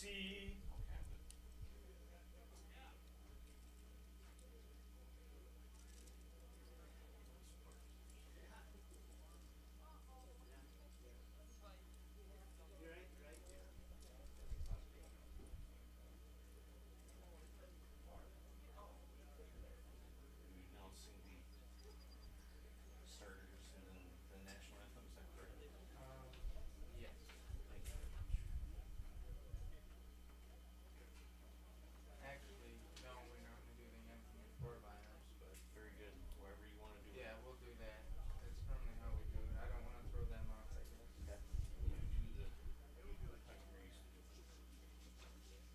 see. Announcing the starters and then the national anthem. Is that correct? Yes. Thank you very much. Actually, no, we're not going to do the anthem before lineups, but Very good. Whatever you want to do. yeah, we'll do that. That's normally how we do it. I don't want to throw them off, I guess. Okay. You do like we're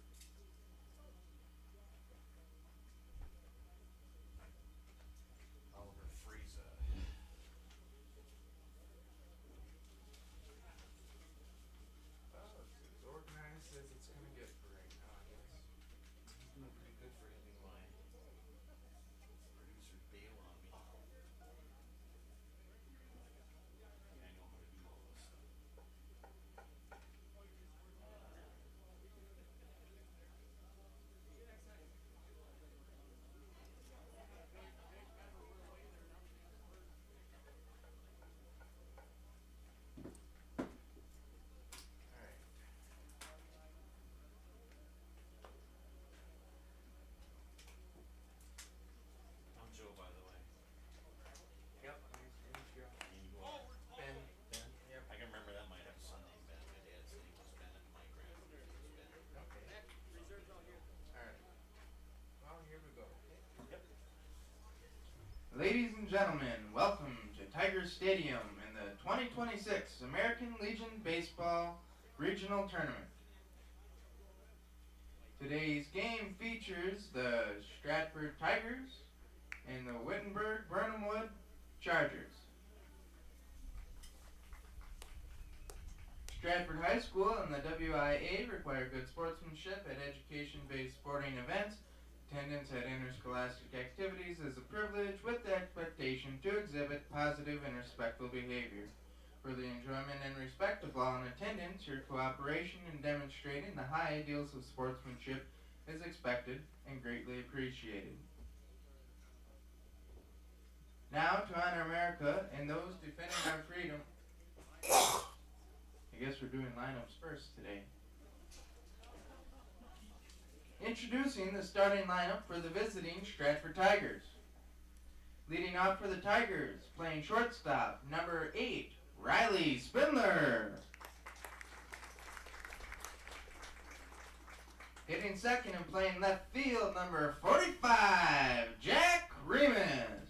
used to. Oliver Frieza. Well, it's as organized as it's going to get for right now, I guess. He's doing pretty good for having my producer bail on me. Yeah, I know how to do all this stuff. All right. I'm Joe, by the way. Yep, nice to meet you. And you are Ben. Ben. Yep. I can remember that. Might have a son named Ben. My dad's name was Ben, and my grandfather's name was Ben. Okay. All right. Well, here we go. Yep. Ladies and gentlemen, welcome to Tiger Stadium in the 2026 American Legion Baseball Regional Tournament. Today's game features the Stratford Tigers and the Wittenberg Chargers. Stratford High School and the WIA require good sportsmanship at education-based sporting events. Attendance at interscholastic activities is a privilege with the expectation to exhibit positive and respectful behavior. For the enjoyment and respect of all in attendance, your cooperation in demonstrating the high ideals of sportsmanship is expected and greatly appreciated. Now, to honor America and those defending our freedom, I guess we're doing lineups first today. Introducing the starting lineup for the visiting Stratford Tigers. Leading off for the Tigers, playing shortstop, number 8, Riley Spindler. Hitting second and playing left field, number 45, Jack Remus.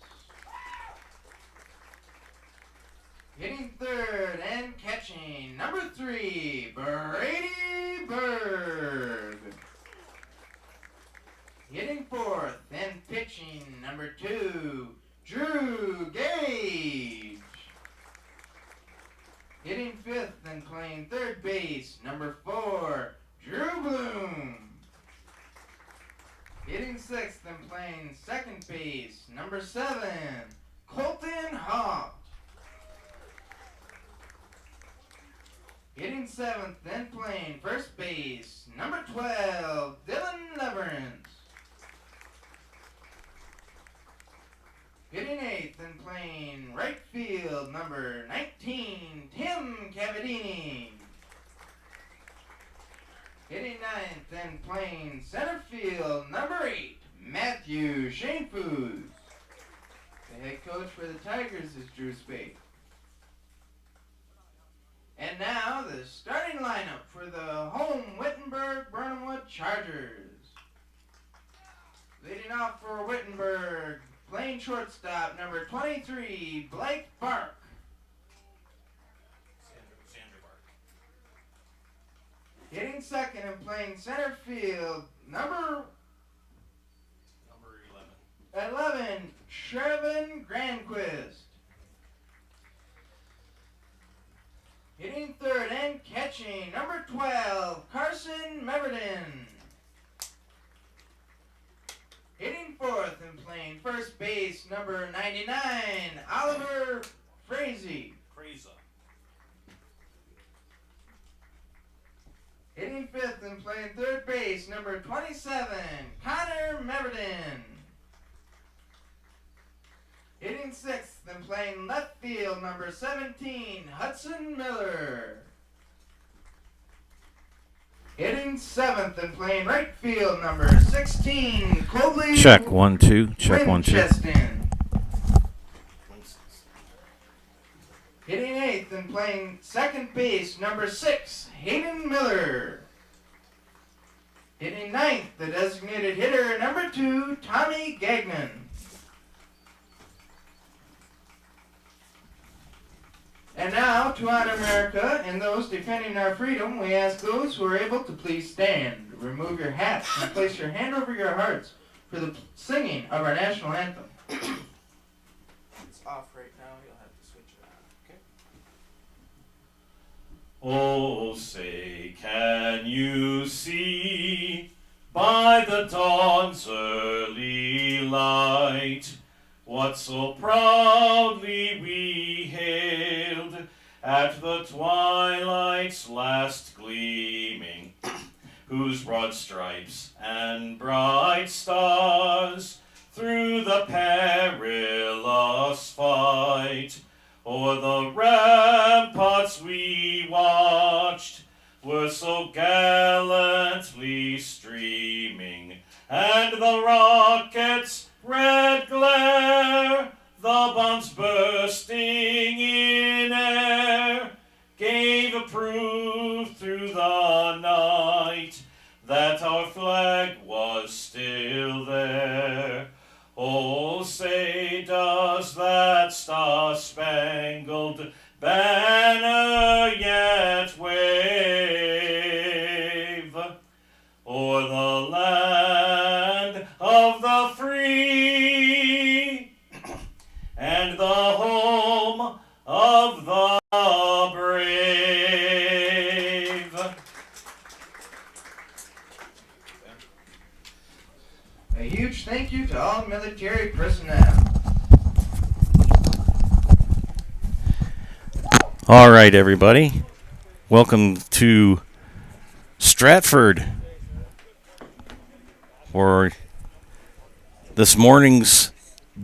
Hitting third and catching, number 3, Brady Berg. Hitting fourth and pitching, number 2, Drew Gage. Hitting fifth and playing third base, number 4, Drew Bloom. Hitting sixth and playing second base, number 7, Colton Hawk. Hitting seventh and playing first base, number 12, Dylan Leverance. Hitting eighth and playing right field, number 19, Tim Cavadini. Hitting ninth and playing center field, number 8, Matthew Shanefoos. The head coach for the Tigers is Drew Spade. And now the starting lineup for the home Wittenberg Chargers. Leading off for Wittenberg, playing shortstop, number 23, Blake Bark. Sandra Bark. Hitting second and playing center field, number 11, Shervin Granquist. Hitting third and catching, number 12, Carson Meverden. Hitting fourth and playing first base, number 99, Oliver Frazee. Crazy. Hitting fifth and playing third base, number 27, Connor Meverden. Hitting sixth and playing left field, number 17, Hudson Miller. Hitting seventh and playing right field, number 16, Colby Check 1 2. Check 1 2. Wincheston. Hitting eighth and playing second base, number 6, Hayden Miller. Hitting ninth, the designated hitter, number 2, Tommy Gagnon. And now, to honor America and those defending our freedom, we ask those who are able to please stand, remove your hats, and place your hand over your hearts for the singing of our national anthem. It's off right now. You'll have to switch it on, okay? Oh, say, can you see by the dawn's early light what so proudly we hailed at the twilight's last gleaming, whose broad stripes and bright stars through the perilous fight o'er the ramparts we watched were so gallantly streaming, and the rockets' red glare, the bombs bursting in air, gave a proof through the night that our flag was still there. Oh, say, does that star-spangled banner yet wave o'er the land of the free and the home of the brave? A huge thank you to all military personnel. All right, everybody. Welcome to Stratford for this morning's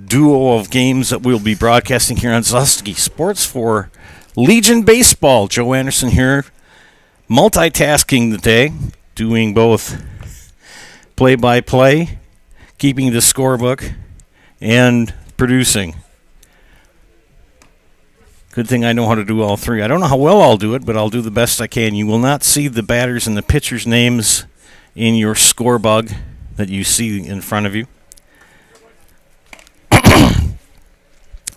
duo of games that we'll be broadcasting here on Zusky Sports for Legion Baseball. Joe Anderson here, multitasking today, doing both play-by-play, keeping the scorebook, and producing. Good thing I know how to do all three. I don't know how well I'll do it, but I'll do the best I can. You will not see the batters and the pitchers' names in your scorebug that you see in front of you.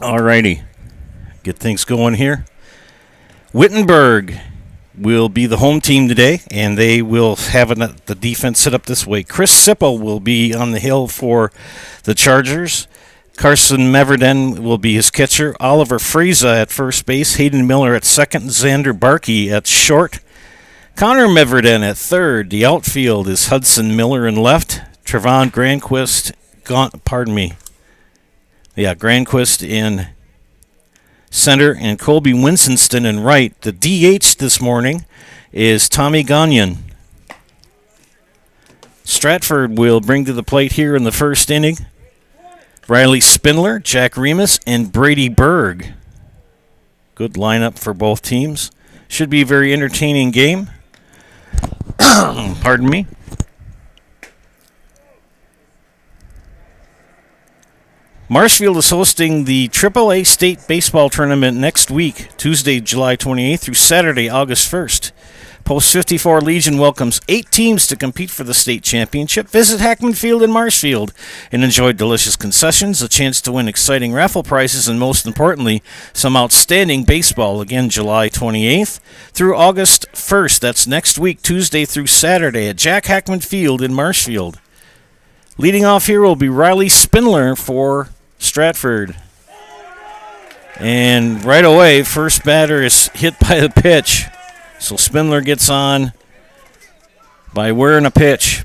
Alrighty. Get things going here. Wittenberg will be the home team today, and they will have the defense set up this way. Chris Sipple will be on the hill for the Chargers. Carson Meverden will be his catcher. Oliver Frieza at first base. Hayden Miller at second. Xander Barkey at short. Connor Meverden at third. The outfield is Hudson Miller in left. Trevon Granquist, Granquist in center, and Colby Winston in right. The DH this morning is Tommy Gagnon. Stratford will bring to the plate here in the first inning Riley Spindler, Jack Remus, and Brady Berg. Good lineup for both teams. Should be a very entertaining game. Pardon me. Marshfield is hosting the AAA State Baseball Tournament next week, Tuesday, July 28th through Saturday, August 1st. Post 54 Legion welcomes 8 teams to compete for the state championship. Visit Hackman Field in Marshfield and enjoy delicious concessions, a chance to win exciting raffle prizes, and most importantly, some outstanding baseball. Again, July 28th through August 1st. That's next week, Tuesday through Saturday at Jack Hackman Field in Marshfield. Leading off here will be Riley Spindler for Stratford. And right away, first batter is hit by the pitch. So Spindler gets on by wearing a pitch.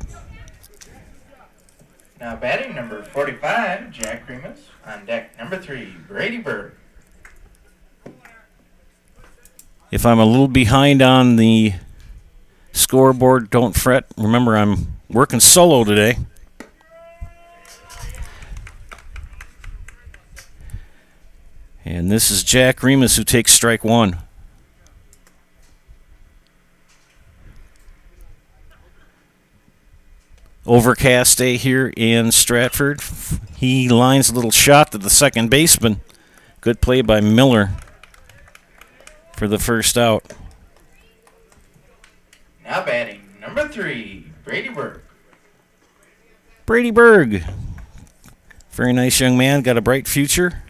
Now batting number 45, Jack Remus. On deck number 3, Brady Berg. If I'm a little behind on the scoreboard. Don't fret. Remember, I'm working solo today. And this is Jack Remus who takes strike one. Overcast day here in Stratford. He lines a little shot to the second baseman. Good play by Miller for the first out. Now batting, number 3, Brady Berg. Brady Berg. Very nice young man. Got a bright future.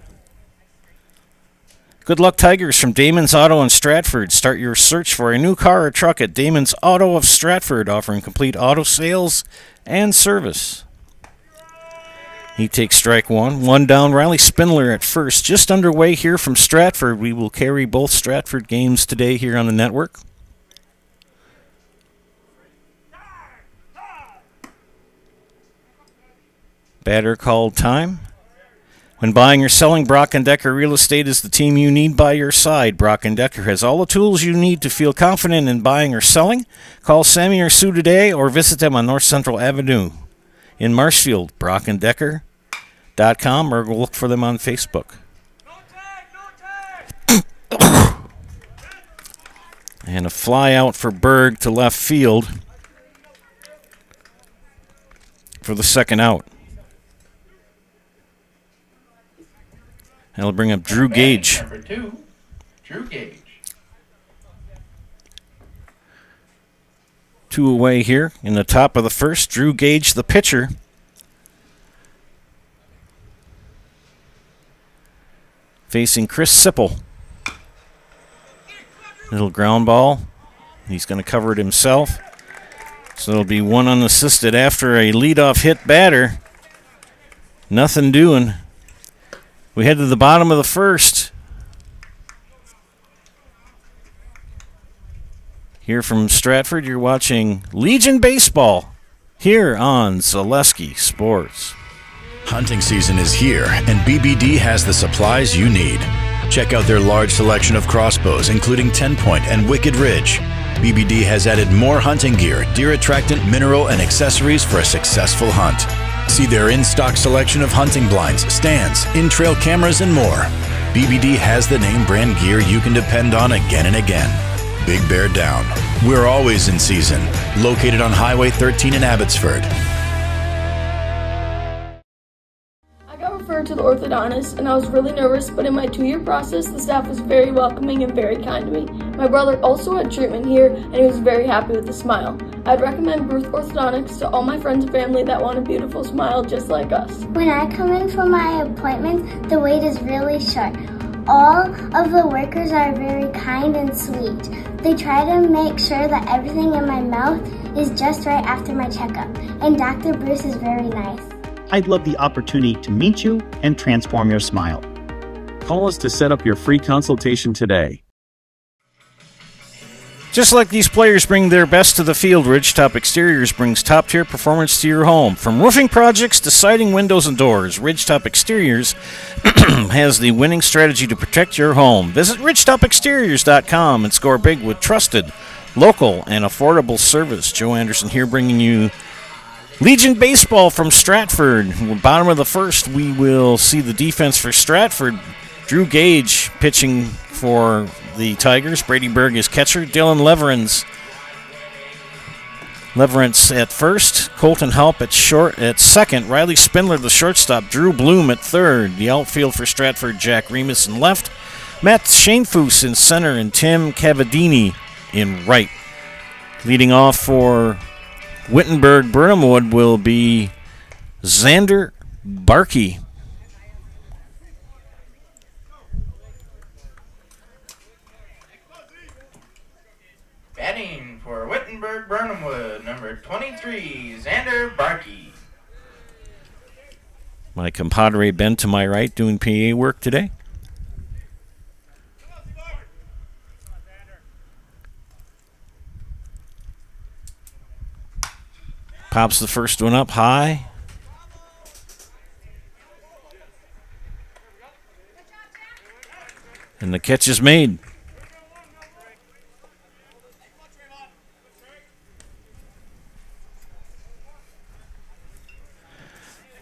Good luck, Tigers, from Damon's Auto in Stratford. Start your search for a new car or truck at Damon's Auto of Stratford, offering complete auto sales and service. He takes strike one. One down, Riley Spindler at first. Just underway here from Stratford. We will carry both Stratford games today here on the network. Batter called time. When buying or selling, Brock & Decker Real Estate is the team you need by your side. Brock & Decker has all the tools you need to feel confident in buying or selling. Call Sammy or Sue today or visit them on North Central Avenue in Marshfield, brockanddecker.com, or look for them on Facebook. And a fly out for Berg to left field for the second out. That'll bring up Drew Gage. Number 2, Drew Gage. 2 away here in the top of the first. Drew Gage, the pitcher. Facing Chris Sipple. Little ground ball. He's going to cover it himself. So it'll be one unassisted after a leadoff hit batter. Nothing doing. We head to the bottom of the first. Here from Stratford, you're watching Legion Baseball here on Zaleski Sports. Hunting season is here, and BBD has the supplies you need. Check out their large selection of crossbows, including 10-point and Wicked Ridge. BBD has added more hunting gear, deer attractant, mineral, and accessories for a successful hunt. See their in-stock selection of hunting blinds, stands, in-trail cameras, and more. BBD has the name brand gear you can depend on again and again. Big Bear Down. We're always in season. Located on Highway 13 in Abbotsford. I got referred to the orthodontist and I was really nervous, but in my 2-year process, the staff was very welcoming and very kind to me. My brother also had treatment here and he was very happy with the smile. I'd recommend Bruce Orthodontics to all my friends and family that want a beautiful smile just like us. When I come in for my appointment, the wait is really short. All of the workers are very kind and sweet. They try to make sure that everything in my mouth is just right after my checkup, and Dr. Bruce is very nice. I'd love the opportunity to meet you and transform your smile. Call us to set up your free consultation today. Just like these players bring their best to the field, Ridgetop Exteriors brings top-tier performance to your home. From roofing projects to siding, windows, and doors, Ridgetop Exteriors has the winning strategy to protect your home. Visit ridgetopexteriors.com and score big with trusted, local, and affordable service. Joe Anderson here bringing you Legion Baseball from Stratford. Bottom of the first, we will see the defense for Stratford. Drew Gage pitching for the Tigers. Brady Berg is catcher. Dylan Leverance at first. Colton Halp at second. Riley Spindler, the shortstop. Drew Bloom at third. The outfield for Stratford, Jack Remus in left. Matt Shanefoos in center, and Tim Cavadini in right. Leading off for Wittenberg Burnhamwood will be Xander Barkey. Batting for Wittenberg Burnhamwood, number 23, Xander Barkey. My compadre Ben to my right doing PA work today. Pops the first one up high. And the catch is made.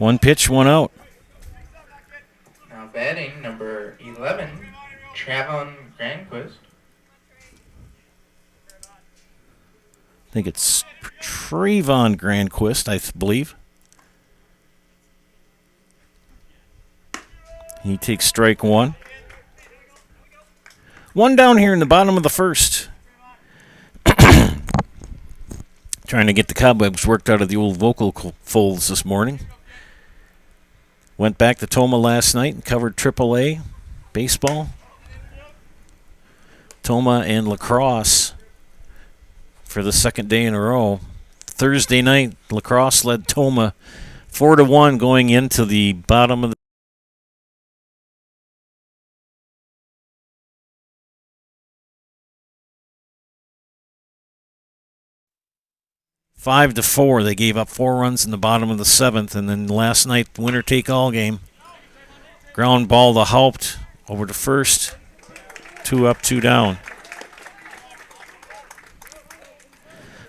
One pitch, one out. Now batting number 11, Travon Granquist. I think it's Trayvon Granquist, I believe. He takes strike one. One down here in the bottom of the first. Trying to get the cobwebs worked out of the old vocal folds this morning. Went back to Toma last night and covered AAA baseball. Toma and lacrosse for the second day in a row. Thursday night, lacrosse led Toma 4-1 going into the bottom of the 5-4. They gave up 4 runs in the bottom of the 7th, and then last night, winner take all game. Ground ball to Haupt over to first. 2 up, 2 down.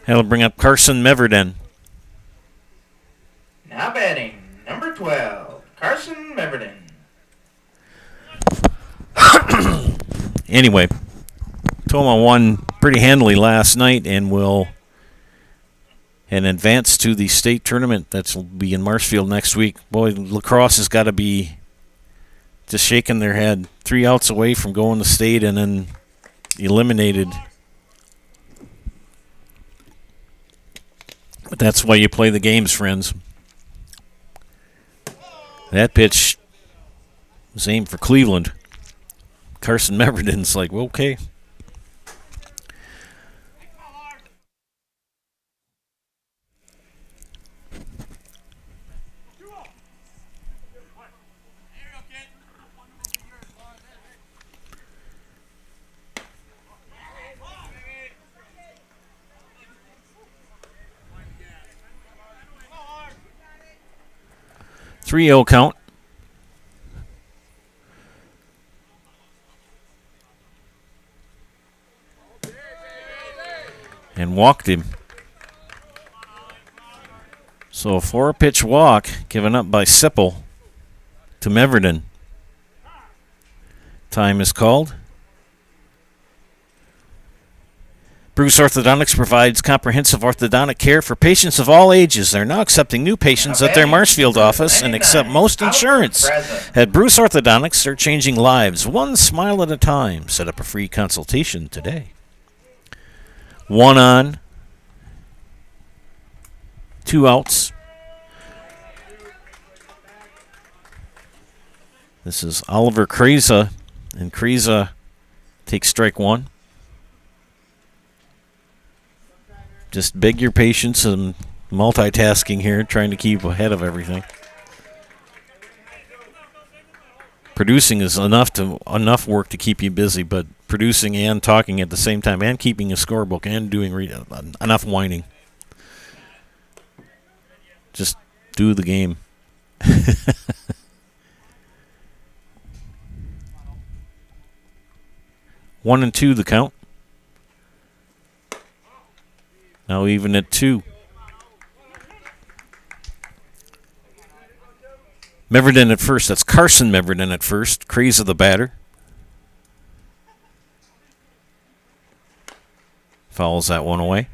That'll bring up Carson Meverden. Now batting number 12, Carson Meverden. Anyway, Toma won pretty handily last night and will advance to the state tournament that will be in Marshfield next week. Boy, lacrosse has got to be just shaking their head. 3 outs away from going to state and then eliminated. But that's why you play the games, friends. That pitch was aimed for Cleveland. Carson Meverden's like, well, okay. Three-0 count. And walked him. So a 4-pitch walk given up by Sipple to Meverden. Time is called. Bruce Orthodontics provides comprehensive orthodontic care for patients of all ages. They're now accepting new patients at their Marshfield office and accept most insurance. At Bruce Orthodontics, they're changing lives one smile at a time. Set up a free consultation today. 1 on, 2 outs. This is Oliver Kreza, and Kreza takes strike 1. Just beg your patience and multitasking here, trying to keep ahead of everything. Producing is enough work to keep you busy, but producing and talking at the same time and keeping a scorebook and doing enough whining. Just do the game. 1-2 the count. Now even at 2. Meverden at first. That's Carson Meverden at first. Kreza the batter. Fouls that one away.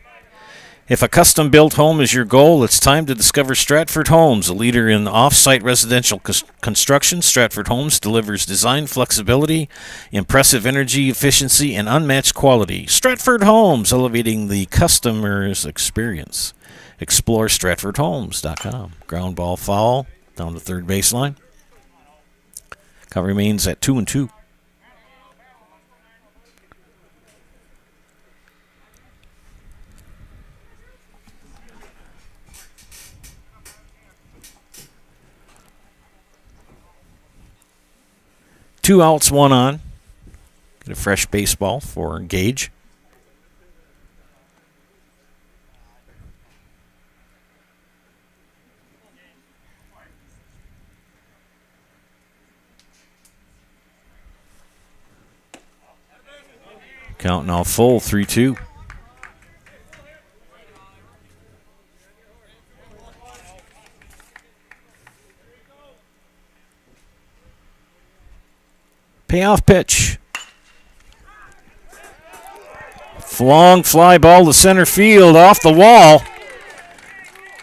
If a custom-built home is your goal, it's time to discover Stratford Homes, a leader in off-site residential construction. Stratford Homes delivers design flexibility, impressive energy efficiency, and unmatched quality. Stratford Homes, elevating the customer's experience. Explore StratfordHomes.com. Ground ball foul down the third baseline. Count remains at 2-2. Two outs, 1 on. Get a fresh baseball for Gage. Count now full, 3-2. Payoff pitch. Long fly ball to center field off the wall.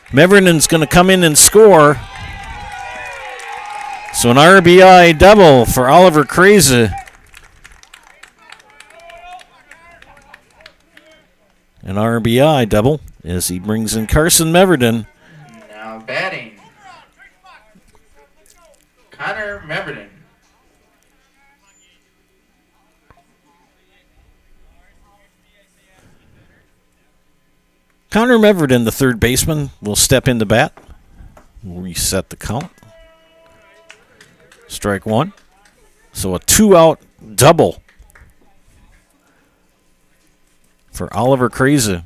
Meverinen's going to come in and score. So an RBI double for Oliver Kreze. An RBI double as he brings in Carson Meverden. Now batting, Connor Meverden. Connor Meverden, the third baseman, will step in to bat. We'll reset the count. Strike one. So a 2-out double for Oliver Kreze.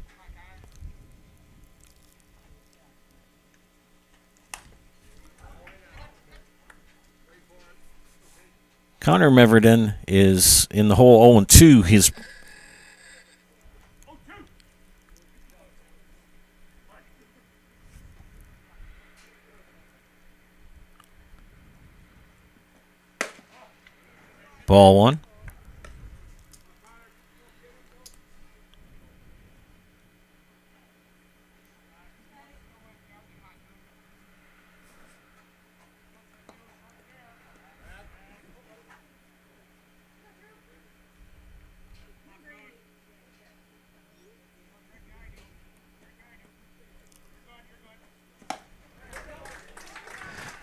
Connor Meverden is in the hole 0-2. His ball one.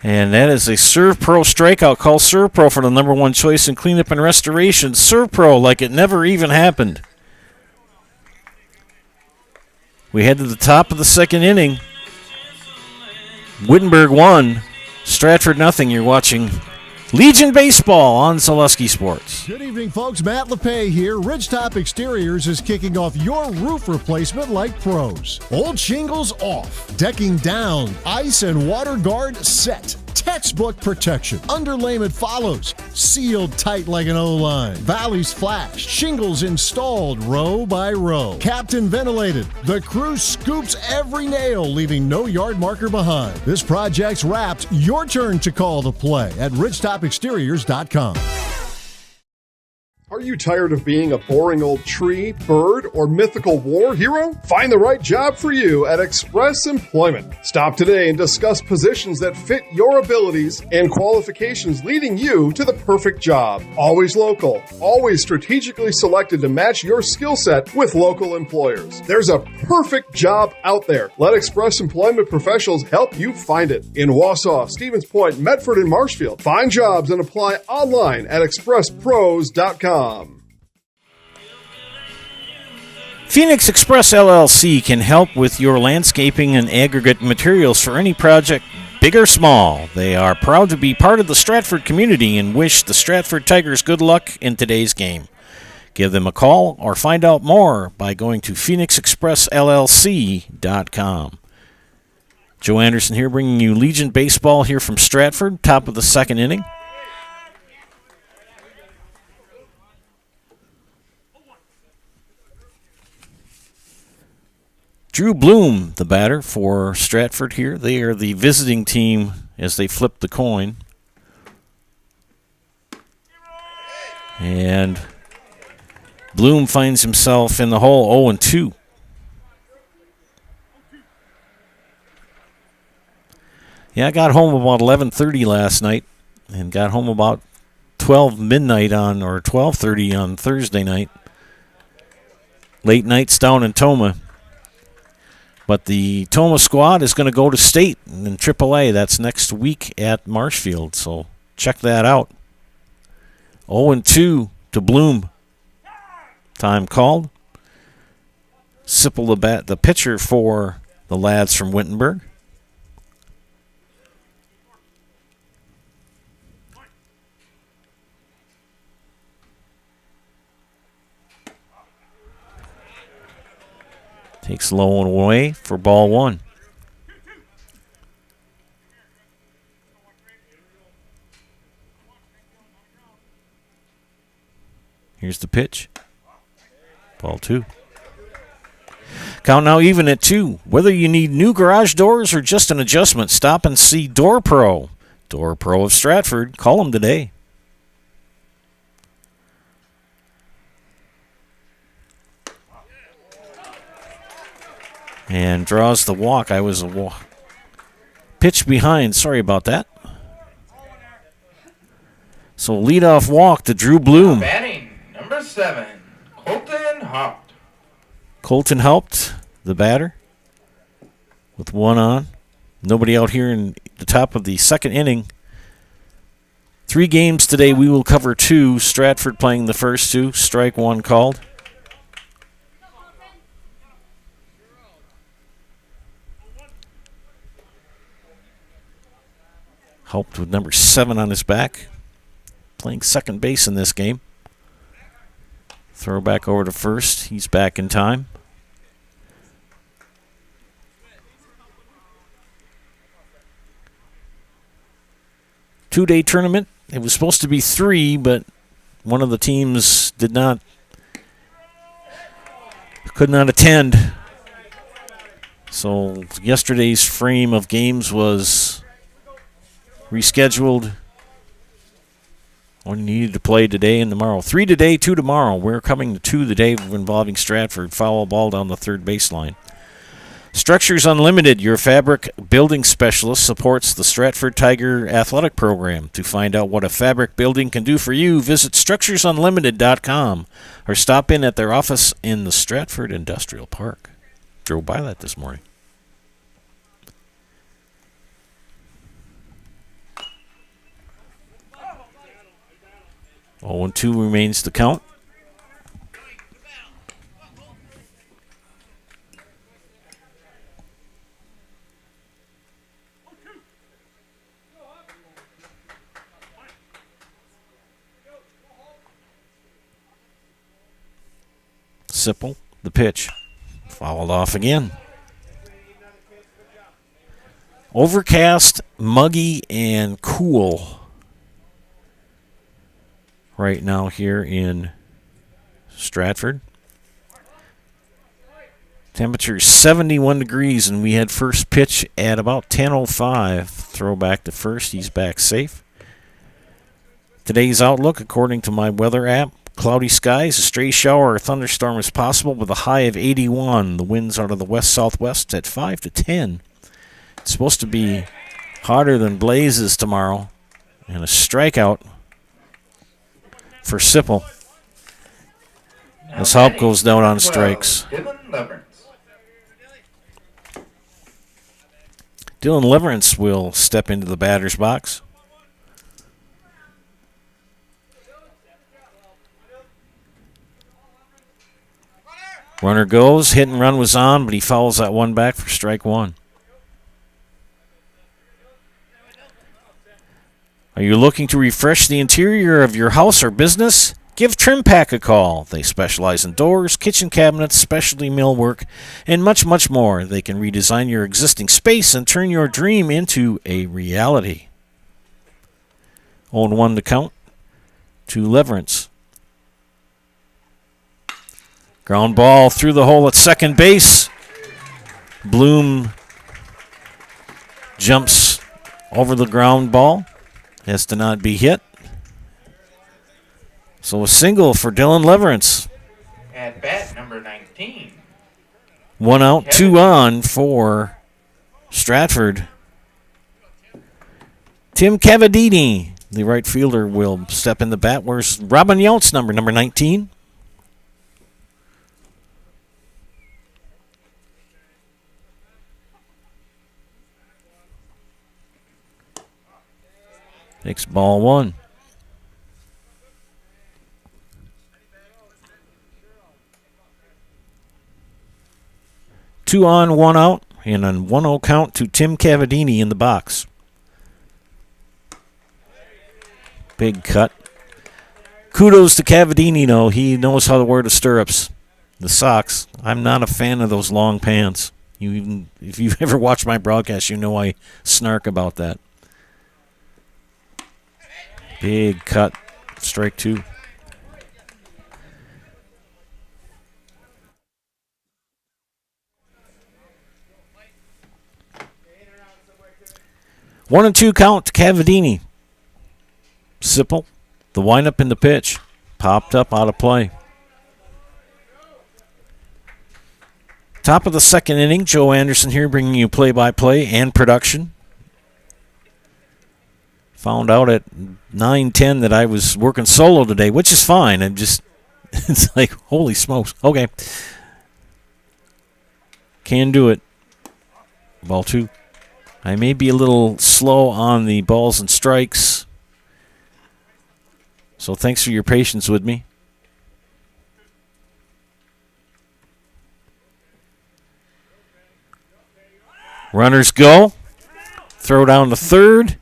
And that is a Serve Pro strikeout. Call Serve Pro for the number one choice in cleanup and restoration. Serve Pro like it never even happened. We head to the top of the second inning. Wittenberg 1, Stratford nothing. You're watching Legion Baseball on Zaleski Sports. Good evening, folks. Matt LePay here. Ridgetop Exteriors is kicking off your roof replacement like pros. Old shingles off, decking down, ice and water guard set. Textbook protection. Underlayment follows. Sealed tight like an O-line. Valleys flashed. Shingles installed row by row. Captain ventilated. The crew scoops every nail, leaving no yard marker behind. This project's wrapped. Your turn to call the play at ridgetopexteriors.com. Are you tired of being a boring old tree, bird, or mythical war hero? Find the right job for you at Express Employment. Stop today and discuss positions that fit your abilities and qualifications, leading you to the perfect job. Always local, always strategically selected to match your skill set with local employers. There's a perfect job out there. Let Express Employment professionals help you find it. In Wausau, Stevens Point, Medford, and Marshfield. Find jobs and apply online at expresspros.com. Phoenix Express LLC can help with your landscaping and aggregate materials for any project, big or small. They are proud to be part of the Stratford community and wish the Stratford Tigers good luck in today's game. Give them a call or find out more by going to phoenixexpressllc.com. Joe Anderson here bringing you Legion Baseball here from Stratford, top of the second inning. Drew Bloom, the batter for Stratford here. They are the visiting team as they flip the coin. And Bloom finds himself in the hole 0-2. Yeah, I got home about 11:30 last night and got home about 12:30 on Thursday night. Late nights down in Toma. But the Toma squad is going to go to state in AAA. That's next week at Marshfield, so check that out. 0-2 to Bloom. Time called. Sipple the pitcher for the lads from Wittenberg. Takes low and away for ball one. Here's the pitch. Ball two. Count now even at 2. Whether you need new garage doors or just an adjustment, stop and see Door Pro. Door Pro of Stratford. Call them today. And draws the walk. I was a pitch behind. Sorry about that. So leadoff walk to Drew Bloom. Batting, number 7, Colton Haupt. Colton helped the batter with one on. Nobody out here in the top of the second inning. 3 games today. We will cover 2. Stratford playing the first 2. Strike 1 called. Helped with number 7 on his back. Playing second base in this game. Throw back over to first. He's back in time. Two-day tournament. It was supposed to be 3, but one of the teams could not attend. So yesterday's frame of games was rescheduled. One needed to play today and tomorrow. 3 today, 2 tomorrow. We're coming to 2 today involving Stratford. Foul ball down the third baseline. Structures Unlimited, your fabric building specialist, supports the Stratford Tiger Athletic Program. To find out what a fabric building can do for you, visit structuresunlimited.com or stop in at their office in the Stratford Industrial Park. Drove by that this morning. Oh, and 2 remains to count. Sipple, the pitch. Fouled off again. Overcast, muggy, and cool right now here in Stratford. Temperature 71 degrees, and we had first pitch at about 10:05. Throw back to first. He's back safe. Today's outlook, according to my weather app, cloudy skies, a stray shower or thunderstorm is possible with a high of 81. The winds out of the west-southwest at 5 to 10. It's supposed to be hotter than blazes tomorrow. And a strikeout for Sipple. As Haupt goes down on strikes. Dylan Leverance will step into the batter's box. Runner goes. Hit and run was on, but he fouls that one back for strike 1. Are you looking to refresh the interior of your house or business? Give Trim Pack a call. They specialize in doors, kitchen cabinets, specialty millwork, and much, much more. They can redesign your existing space and turn your dream into a reality. 0-1 to count to Leverance. Ground ball through the hole at second base. Bloom jumps over the ground ball. Has to not be hit. So a single for Dylan Leverance. At bat, number 19. 1 out, 2 on for Stratford. Tim Cavadini, the right fielder, will step in the bat. Where's Robin Younts, number 19? Takes ball 1. Two on, 1 out, and a 1-0 count to Tim Cavadini in the box. Big cut. Kudos to Cavadini, though. He knows how to wear the stirrups, the socks. I'm not a fan of those long pants. If you've ever watched my broadcast, you know I snark about that. Big cut. Strike 2. One and 2 count to Cavadini. Sipple, the windup in the pitch. Popped up out of play. Top of the second inning, Joe Anderson here bringing you play-by-play and production. Found out at 9:10 that I was working solo today, which is fine. It's like, holy smokes. Okay. Can do it. Ball 2. I may be a little slow on the balls and strikes, so thanks for your patience with me. Runners go. Throw down to third.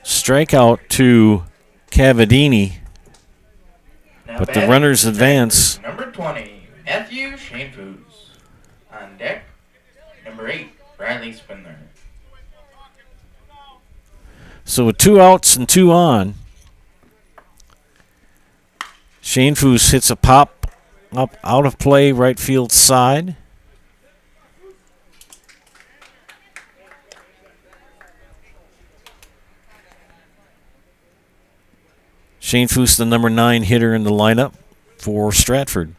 Strikeout to Cavadini. But the runners advance. Number 20, Matthew Shanefoos. On deck, number 8, Riley Spindler. So with 2 outs and 2 on, Shanefoos hits a pop up out of play right field side. Shanefoos, the number 9 hitter in the lineup for Stratford.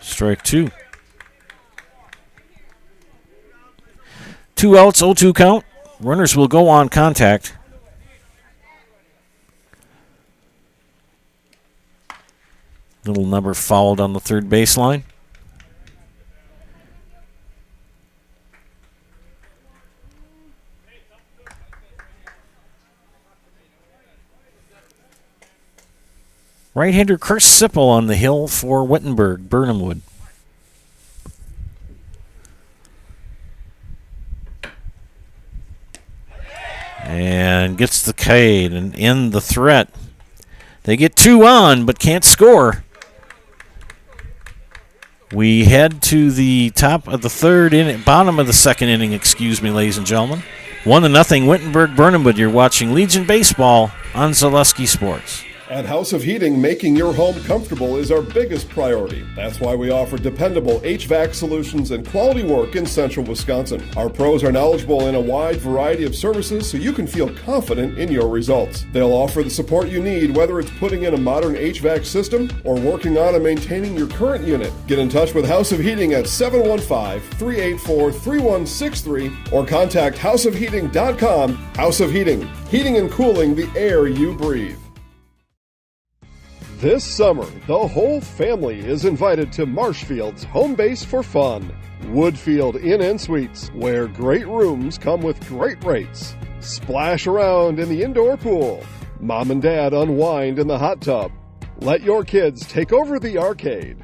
Strike 2. 2 outs, 0-2 count. Runners will go on contact. Little number fouled on the third baseline. Right-hander Chris Sipple on the hill for Wittenberg, Burnhamwood. And gets the K and end the threat. They get 2 on, but can't score. We head to the top of the third inning, bottom of the second inning, excuse me, ladies and gentlemen. 1-0 Wittenberg, Burnhamwood. You're watching Legion Baseball on Zaleski Sports. At House of Heating, making your home comfortable is our biggest priority. That's why we offer dependable HVAC solutions and quality work in central Wisconsin. Our pros are knowledgeable in a wide variety of services so you can feel confident in your results. They'll offer the support you need, whether it's putting in a modern HVAC system or working on and maintaining your current unit. Get in touch with House of Heating at 715-384-3163 or contact houseofheating.com. House of Heating, heating and cooling the air you breathe. This summer, the whole family is invited to Marshfield's home base for fun. Woodfield Inn & Suites, where great rooms come with great rates. Splash around in the indoor pool. Mom and Dad unwind in the hot tub. Let your kids take over the arcade.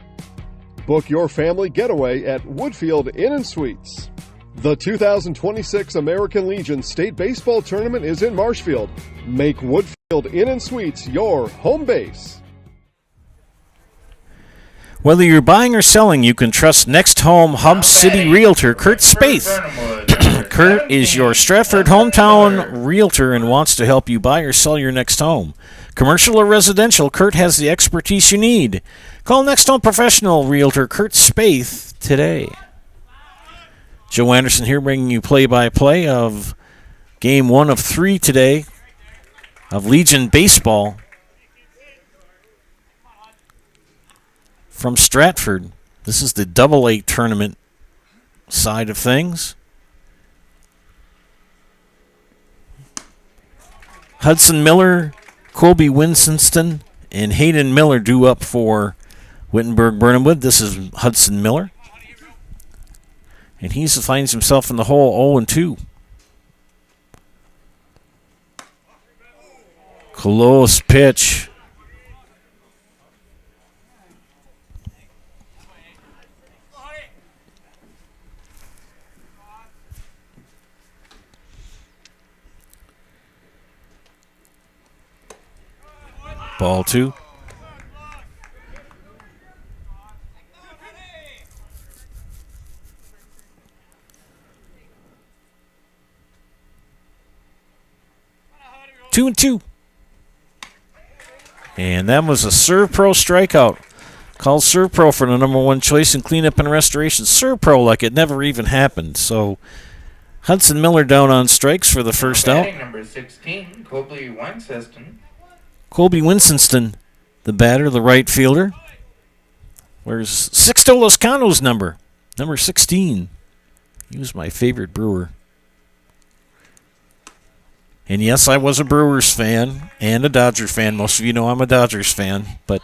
Book your family getaway at Woodfield Inn & Suites. The 2026 American Legion State Baseball Tournament is in Marshfield. Make Woodfield Inn & Suites your home base. Whether you're buying or selling, you can trust Next Home Hub City Realtor Kurt Spaeth. Kurt is your Stratford hometown realtor and wants to help you buy or sell your next home. Commercial or residential, Kurt has the expertise you need. Call Next Home Professional Realtor Kurt Spaeth today. Joe Anderson here bringing you play-by-play of Game 1 of 3 today of Legion Baseball. From Stratford. This is the AA tournament side of things. Hudson Miller, Colby Winston, and Hayden Miller due up for Wittenberg Burnhamwood. This is Hudson Miller. And he finds himself in the hole 0-2. Close pitch. Ball 2. Two and 2. And that was a Serve Pro strikeout. Called Serve Pro for the number 1 choice in cleanup and restoration. Serve Pro like it never even happened. So Hudson Miller down on strikes for the first out. Batting number 16, Colby Winston. Colby Winston, the batter, the right fielder. Where's Sixto Loscano's number 16. He was my favorite Brewer. And yes, I was a Brewers fan and a Dodger fan. Most of you know I'm a Dodgers fan, but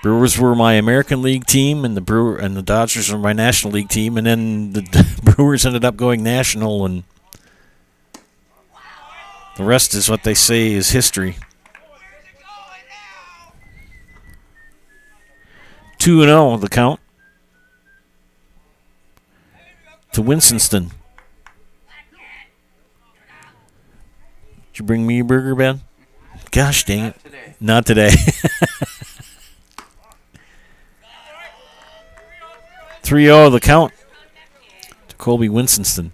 Brewers were my American League team, and the Dodgers were my National League team, and then the Brewers ended up going national, and the rest is what they say is history. 2-0 the count to Winston. Did you bring me a burger, Ben? Gosh dang it. Not today. 3-0 the count to Colby Winston.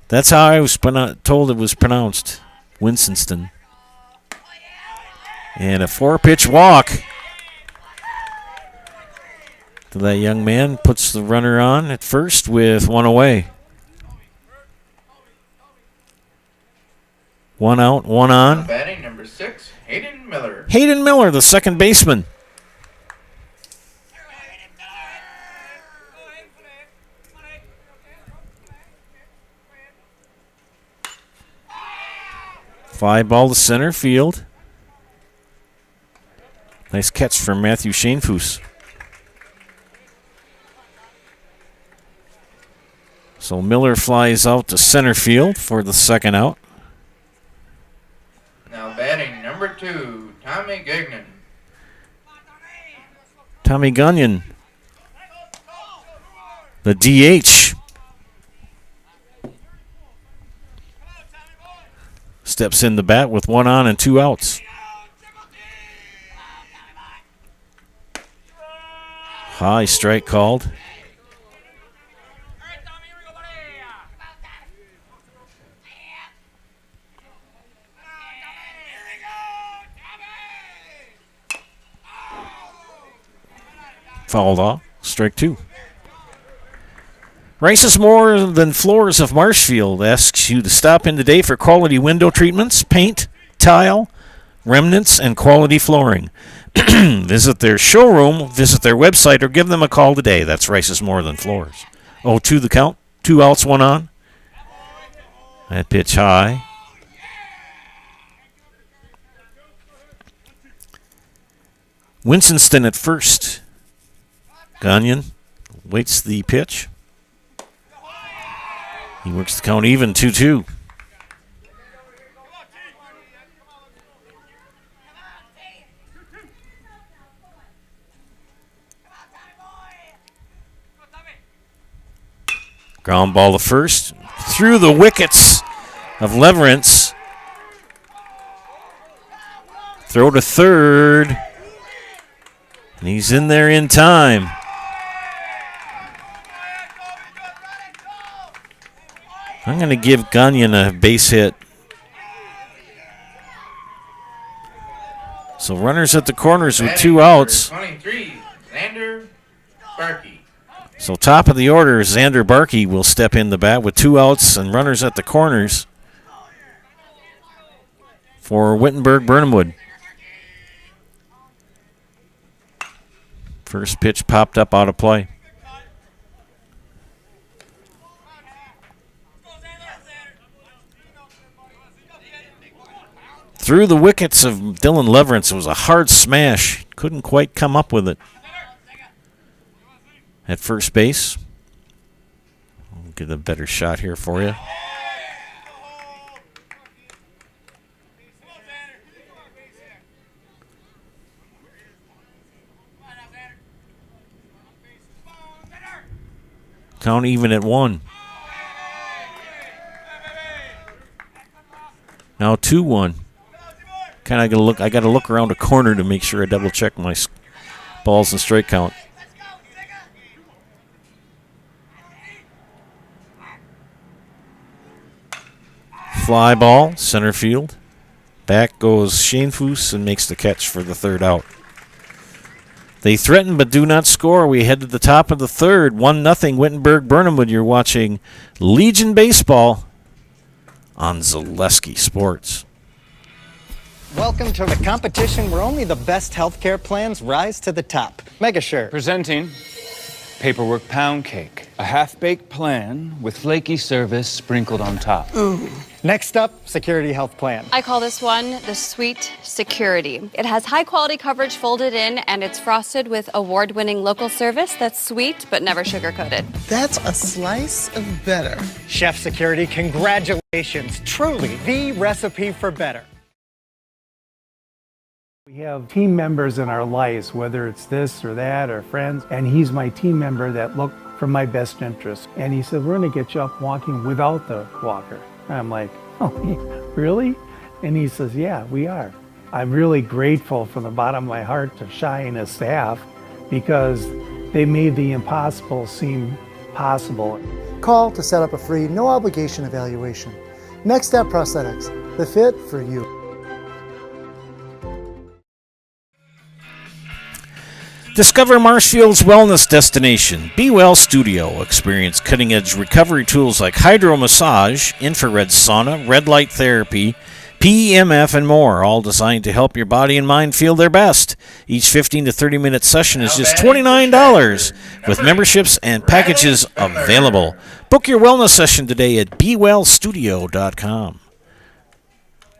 That's how I was told it was pronounced. Winston. And a 4-pitch walk to that young man. Puts the runner on at first with one away. 1 out, 1 on. Batting number 6, Hayden Miller. Hayden Miller, the second baseman. Fly ball to center field. Nice catch from Matthew Schoenfuss. So Miller flies out to center field for the second out. Now batting number 2, Tommy Gagnon. Tommy Gunyon, the DH. Steps in the bat with 1 on and 2 outs. High strike called. Fouled off. Strike 2. Rice is More Than Floors of Marshfield asks you to stop in today for quality window treatments, paint, tile, remnants, and quality flooring. Visit their showroom, visit their website, or give them a call today. That's Rice's More Than Floors. 0-2 the count. 2 outs, 1 on. That pitch high. Winston at first. Gagnon waits the pitch. He works the count even, 2-2. Ground ball to first. Through the wickets of Leverance. Throw to third. And he's in there in time. I'm going to give Gagnon a base hit. So runners at the corners with 2 outs. 23, Xander Barkey. So top of the order, Xander Barkey will step in the bat with 2 outs and runners at the corners for Wittenberg Burnhamwood. First pitch popped up out of play. Through the wickets of Dylan Leverance. It was a hard smash. Couldn't quite come up with it. At first base. I'll get a better shot here for you. Count even at 1. Now 2-1. Kind of look. I got to look around a corner to make sure I double check my balls and strike count. Fly ball, center field. Back goes Schoenfuss and makes the catch for the third out. They threaten but do not score. We head to the top of the third. 1-0 Wittenberg Burnhamwood. You're watching Legion Baseball on Zaleski Sports. Welcome to the competition where only the best healthcare plans rise to the top. Megashare. Presenting Paperwork Pound Cake. A half-baked plan with flaky service sprinkled on top. Ooh. Next up, Security Health Plan. I call this one the Sweet Security. It has high-quality coverage folded in, and it's frosted with award-winning local service that's sweet but never sugar-coated. That's a slice of better. Chef Security, congratulations. Truly the recipe for better. We have team members in our lives, whether it's this or that or friends, and he's my team member that look for my best interest. And he said, we're going to get you up walking without the walker. And I'm like, oh, really? And he says, yeah, we are. I'm really grateful from the bottom of my heart to Shai and his staff because they made the impossible seem possible. Call to set up a free, no obligation evaluation. Next Step Prosthetics, the fit for you. Discover Marshfield's wellness destination, Be Well Studio. Experience cutting-edge recovery tools like hydro massage, infrared sauna, red light therapy, PEMF, and more, all designed to help your body and mind feel their best. Each 15 to 30-minute session is just $29, with memberships and packages available. Book your wellness session today at BeWellStudio.com.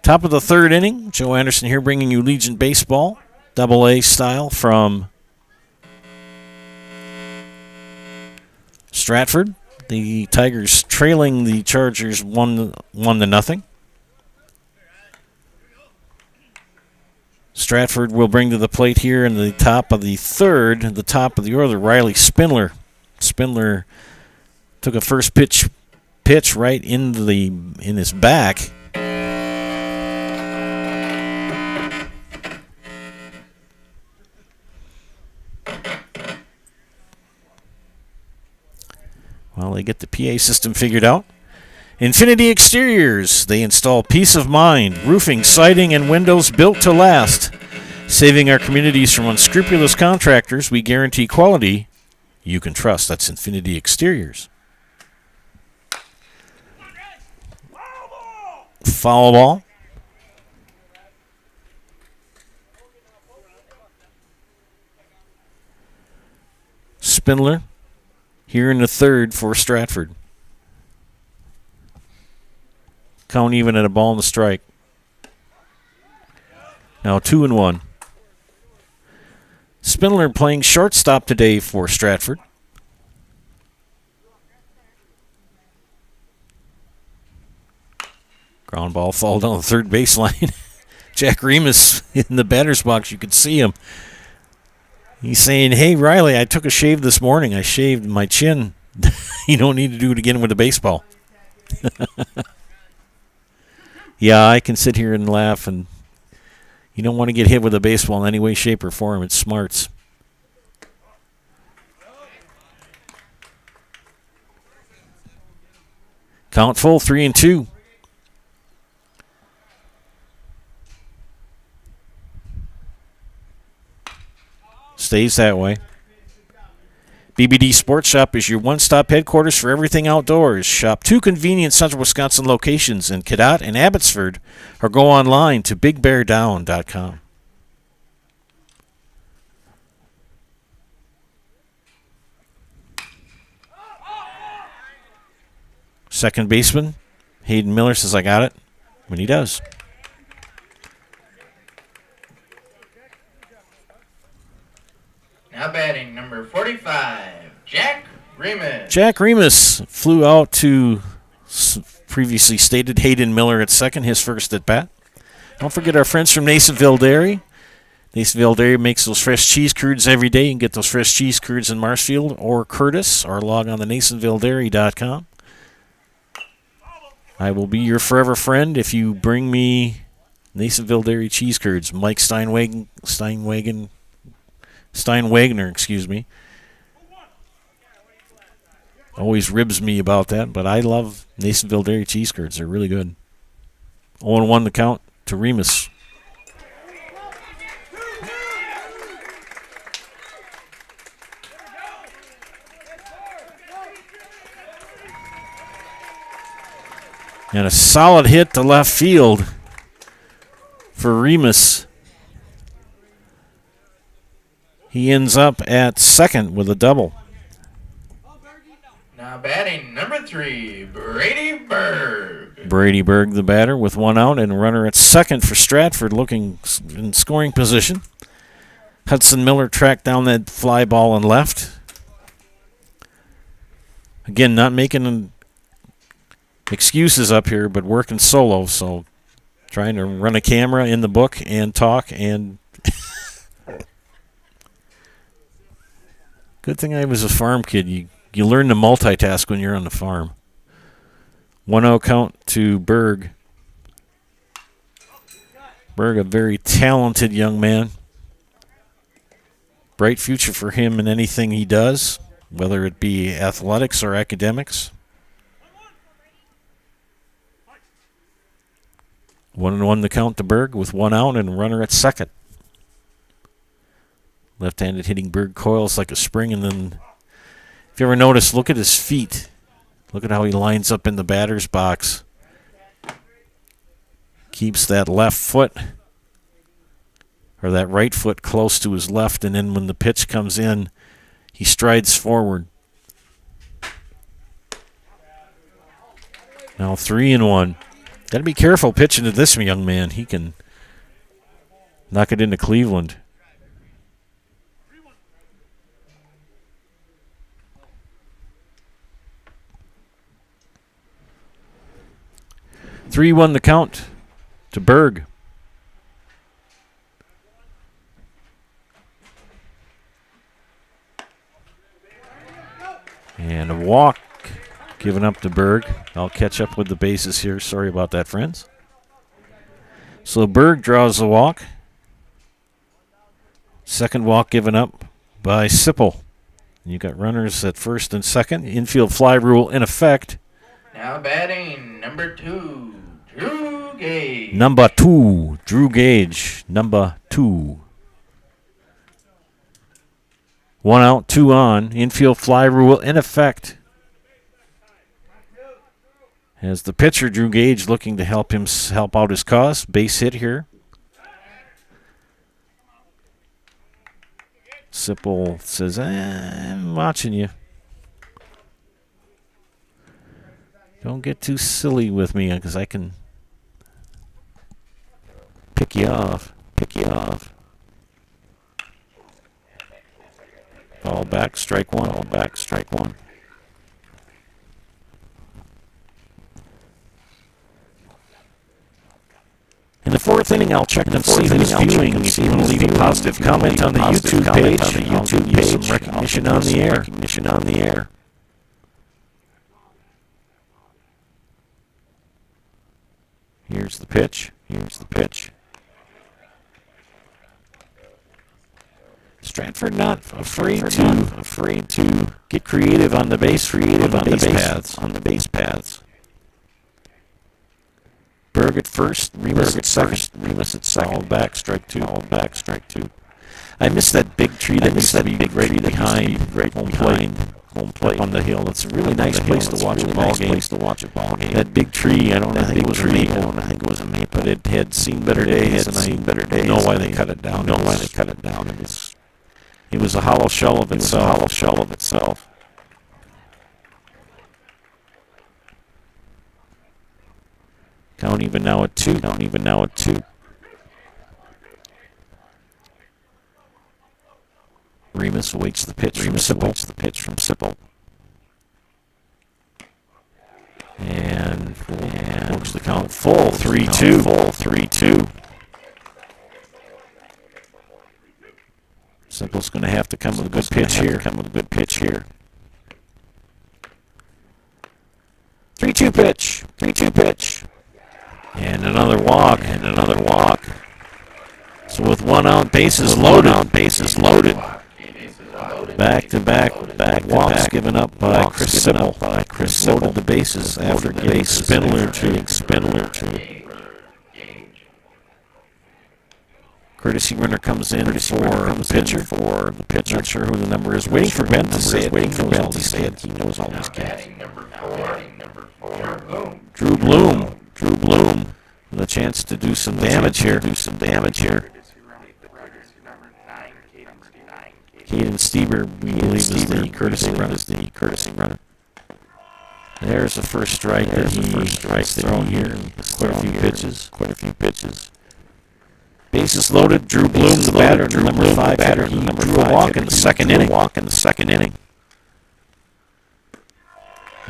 Top of the third inning, Joe Anderson here bringing you Legion Baseball, AA style from Stratford. The Tigers trailing the Chargers 1-0. Stratford will bring to the plate here in the top of the third, the top of the order, Riley Spindler. Spindler took a first pitch right in his back. Well, they get the PA system figured out. Infinity Exteriors. They install peace of mind, roofing, siding, and windows built to last. Saving our communities from unscrupulous contractors, we guarantee quality you can trust. That's Infinity Exteriors. Foul ball. Spindler here in the third for Stratford. Count even at a ball and a strike. Now 2-1. Spindler playing shortstop today for Stratford. Ground ball fall down the third baseline. Jack Remus in the batter's box. You could see him. He's saying, hey, Riley, I took a shave this morning. I shaved my chin. You don't need to do it again with a baseball. Yeah, I can sit here and laugh, and you don't want to get hit with a baseball in any way, shape, or form. It's smarts. Count full, 3-2. Stays that way. BBD Sports Shop is your one-stop headquarters for everything outdoors. Shop 2 convenient Central Wisconsin locations in Cadott and Abbotsford, or go online to BigBearDown.com. Second baseman Hayden Miller says, I got it, when he does. Now batting number 45, Jack Remus. Jack Remus flew out to previously stated Hayden Miller at second, his first at bat. Don't forget our friends from Nasonville Dairy. Nasonville Dairy makes those fresh cheese curds every day. You can get those fresh cheese curds in Marshfield or Curtis, or log on to NasonvilleDairy.com. I will be your forever friend if you bring me Nasonville Dairy cheese curds. Mike Steinwagner, excuse me. Always ribs me about that, but I love Nasonville Dairy cheese curds. They're really good. 0-1 the count to Remus. And a solid hit to left field for Remus. He ends up at second with a double. Now batting number 3, Brady Berg. Brady Berg, the batter, with one out and a runner at second for Stratford, looking in scoring position. Hudson Miller tracked down that fly ball and left. Again, not making excuses up here, but working solo, so trying to run a camera in the book and talk. And good thing I was a farm kid. You learn to multitask when you're on the farm. 1-0 count to Berg. Berg, a very talented young man. Bright future for him in anything he does, whether it be athletics or academics. 1-1 the count to Berg with one out and a runner at second. Left-handed hitting Berg coils like a spring, and then if you ever notice, look at his feet. Look at how he lines up in the batter's box. Keeps that left foot or that right foot close to his left, and then when the pitch comes in, he strides forward. Now 3-1. Got to be careful pitching to this young man. He can knock it into Cleveland. 3-1 the count to Berg. And a walk given up to Berg. I'll catch up with the bases here. Sorry about that, friends. So Berg draws the walk. Second walk given up by Sipple. You got runners at first and second. Infield fly rule in effect. Now batting number 2, Drew Gage. Number 2, Drew Gage. Number 2. 1 out, 2 on. Infield fly rule in effect. As the pitcher, Drew Gage, looking to help out his cause. Base hit here. Sipple says, I'm watching you. Don't get too silly with me, because I can pick you off. Ball back, strike one. In the fourth inning, I'll check and see who's viewing. If you want to leave a positive comment on the YouTube page, I'll give you some recognition on the air. Here's the pitch. Stratford not afraid to get creative on the base paths. Berg at first, Remus at second. All back, strike two. I missed that big tree that used to be right behind home plate on the hill. It's a really nice place to watch a ball game. That big tree, I don't think it was a maple, but it had seen better days. I know why they cut it down. It was a hollow shell of itself. Count even now at 2. Remus awaits the pitch from Sipple. And works the count full. 3-2. Sipple's going to have to come with a good pitch here. 3-2 pitch. And another walk. So with 1 out, bases loaded. Back-to-back walks given up by Chris Sipple. Chris loaded the bases after getting Spindler to. Courtesy runner comes in for the pitcher. Not sure who the number is. Waiting for Ben to say it. He knows all these cats. Drew Bloom with a chance to do some damage here. Caden Stieber, we believe, is the courtesy runner. There's the first strike that he's thrown here. Quite a few pitches. Bases loaded. Drew Bloom, the batter, number 5 hitter. He drew a walk in the second inning.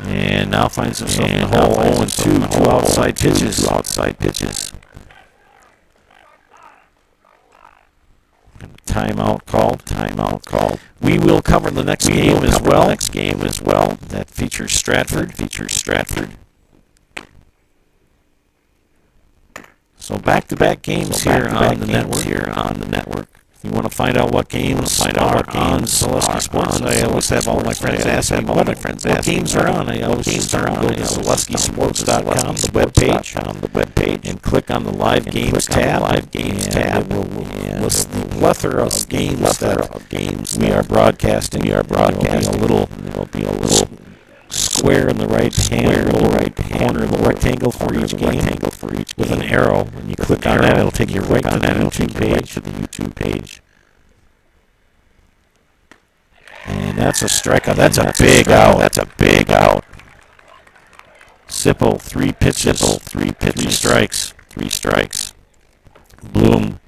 And now finds himself in the hole. 0-2, two outside pitches. Timeout called. We will cover the next game as well. That features Stratford. So back-to-back games here on the network. If you want to find out what games are on Celeste Sports, I always have all my friends ask me what games are on. I always just go to CelesteSports.com, the webpage, and click on the Live Games tab. And it will list the plethora of games we are broadcasting. There will be a little square in the right corner of the rectangle for each game with an arrow. When you click on that, it'll take you right to the YouTube page. And that's a strikeout. That's a big out. Sipple, 3 pitches. 3 strikes. Bloom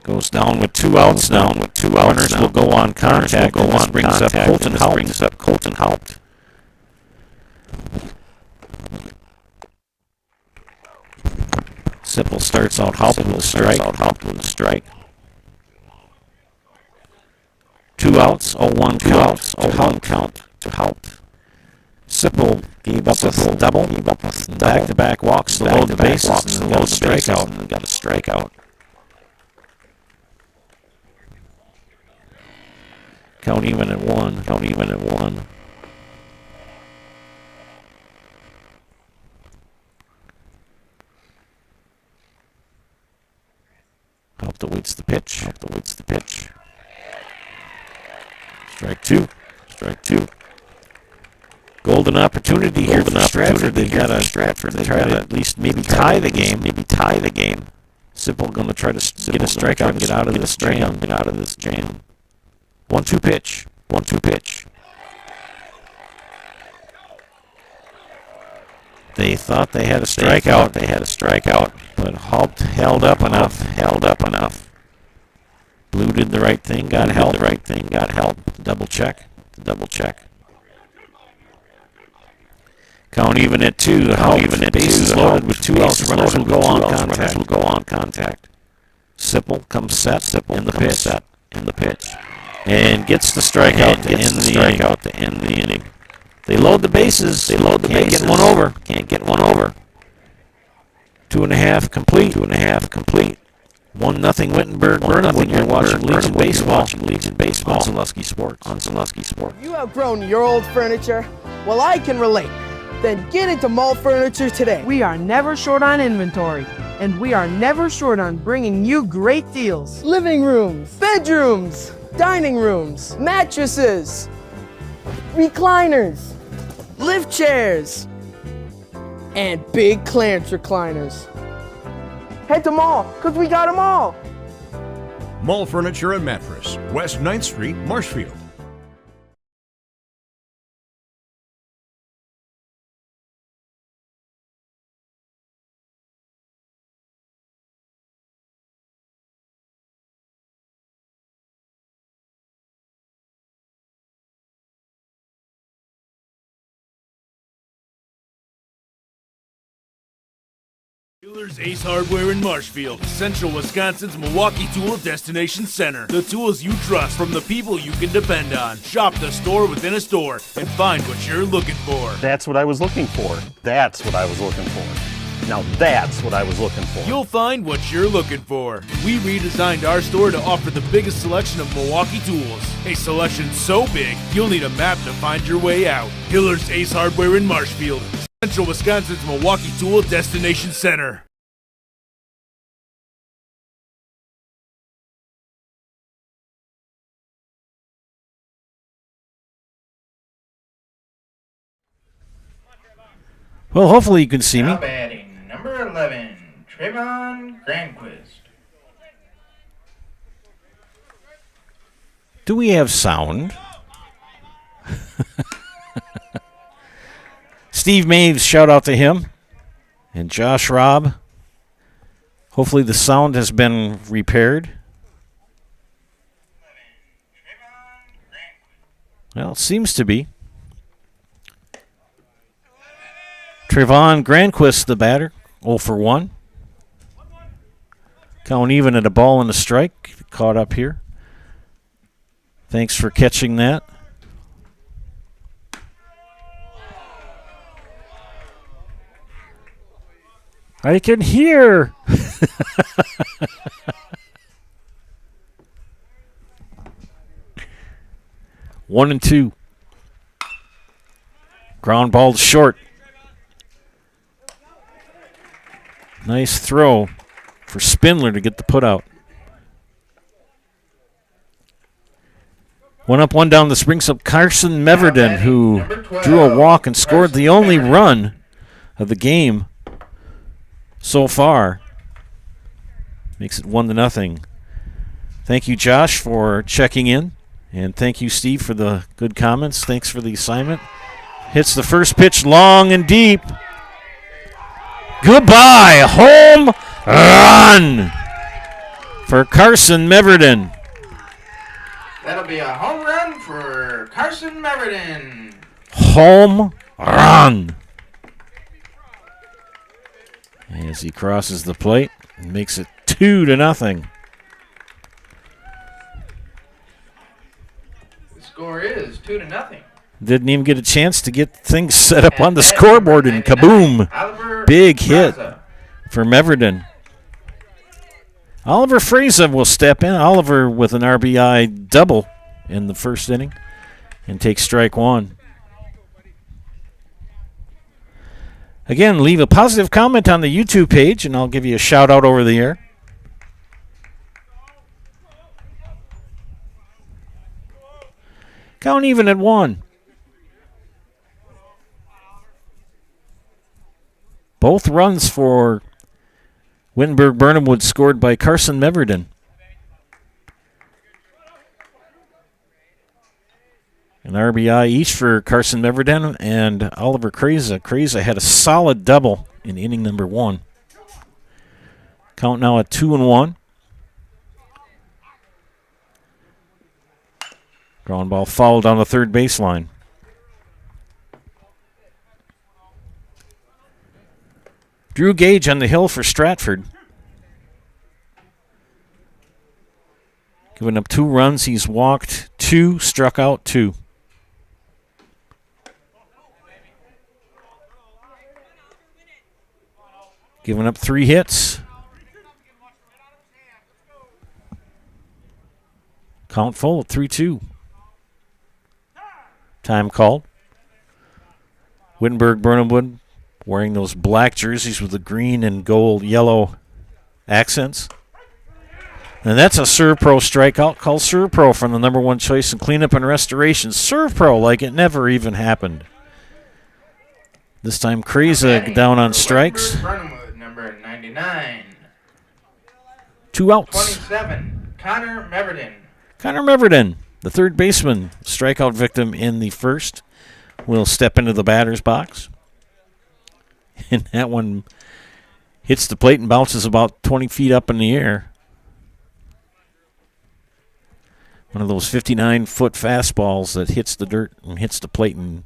goes down with 2 outs now. Runners will go on contact. This brings up Colton Haupt. Sipple starts out Haupt with a strike. 2 outs, 0-1 count to Haupt. Sipple gave up a double, back-to-back walks to load the bases, and got a strikeout. Count even at 1. Haupt awaits the pitch. Strike two. Golden opportunity here for Stratford. They got to try to at least maybe tie the game. Sipple going to try to get a strikeout and get out of this jam. 1-2 pitch. They thought they had a strikeout, but Haupt held up enough. Blue did the right thing, got help. Double check. Count even at 2. Bases loaded with 2 outs. Runners will go on contact. Sipple comes set in the pitch. And gets the strikeout to end the inning. They load the bases. Can't get one over. 2.5 complete. 1-0 Wittenberg. When you're watching Legion Baseball on Zaleski Sports. You outgrown your old furniture? Well, I can relate. Then get into Mall Furniture today. We are never short on inventory, and we are never short on bringing you great deals. Living rooms, bedrooms, dining rooms, mattresses, recliners, lift chairs, and big clearance recliners. Head to Mall, because we got them all. Mall Furniture and Mattress, West 9th Street, Marshfield. Dealers Ace Hardware in Marshfield, Central Wisconsin's Milwaukee Tool Destination Center. The tools you trust from the people you can depend on. Shop the store within a store and find what you're looking for. That's what I was looking for. Now that's what I was looking for. You'll find what you're looking for. We redesigned our store to offer the biggest selection of Milwaukee tools. A selection so big, you'll need a map to find your way out. Hiller's Ace Hardware in Marshfield, Central Wisconsin's Milwaukee Tool Destination Center. Well, hopefully you can see me. Now batting, number 11, Trayvon Granquist. Do we have sound? Steve Maves, shout out to him. And Josh Robb. Hopefully the sound has been repaired. Well, it seems to be. Trayvon Granquist, the batter, 0 for 1. Count even at a ball and a strike. Caught up here. Thanks for catching that. I can hear. 1-2. Ground ball to short. Nice throw for Spindler to get the put out. One up, one down. This brings up Carson Meverden, who drew a walk and scored the only run of the game so far. Makes it 1-0. Thank you, Josh, for checking in. And thank you, Steve, for the good comments. Thanks for the assignment. Hits the first pitch long and deep. Goodbye. Home run for Carson Meverden. That'll be a home run for Carson Meverden. Home run. As he crosses the plate and makes it 2-0. The score is 2-0. Didn't even get a chance to get things set up on the scoreboard, and kaboom. Big hit for Meverden. Oliver Fraser will step in. Oliver with an RBI double in the first inning and take strike one. Again, leave a positive comment on the YouTube page, and I'll give you a shout-out over the air. Count even at 1. Both runs for Wittenberg Burnhamwood scored by Carson Meverden. An RBI each for Carson Meverden and Oliver Kreza. Kreza had a solid double in inning number 1. Count now at 2-1. Ground ball fouled down the third baseline. Drew Gage on the hill for Stratford. Giving up 2 runs. He's walked 2, struck out 2. Giving up 3 hits. Count full at 3-2. Time called. Wittenberg Burnhamwood wearing those black jerseys with the green and gold yellow accents. And that's a ServPro strikeout. Call ServPro from the number 1 choice in cleanup and restoration. ServPro like it never even happened. This time Kreza down on strikes. Burnhamwood, number 99. 2 outs. 27, Connor Meverden. Connor Meverden, the third baseman, strikeout victim in the first, will step into the batter's box. And that one hits the plate and bounces about 20 feet up in the air. One of those 59-foot fastballs that hits the dirt and hits the plate and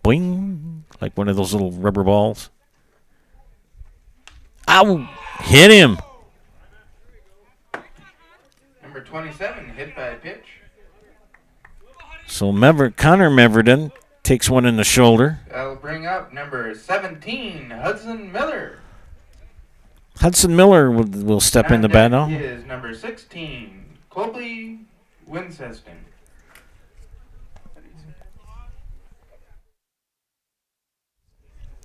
boing, like one of those little rubber balls. Ow! Hit him. Number 27, hit by a pitch. So Connor Meverden takes one in the shoulder. That'll bring up number 17, Hudson Miller. Hudson Miller will step in the bat now. Is number 16, Colby Winceston.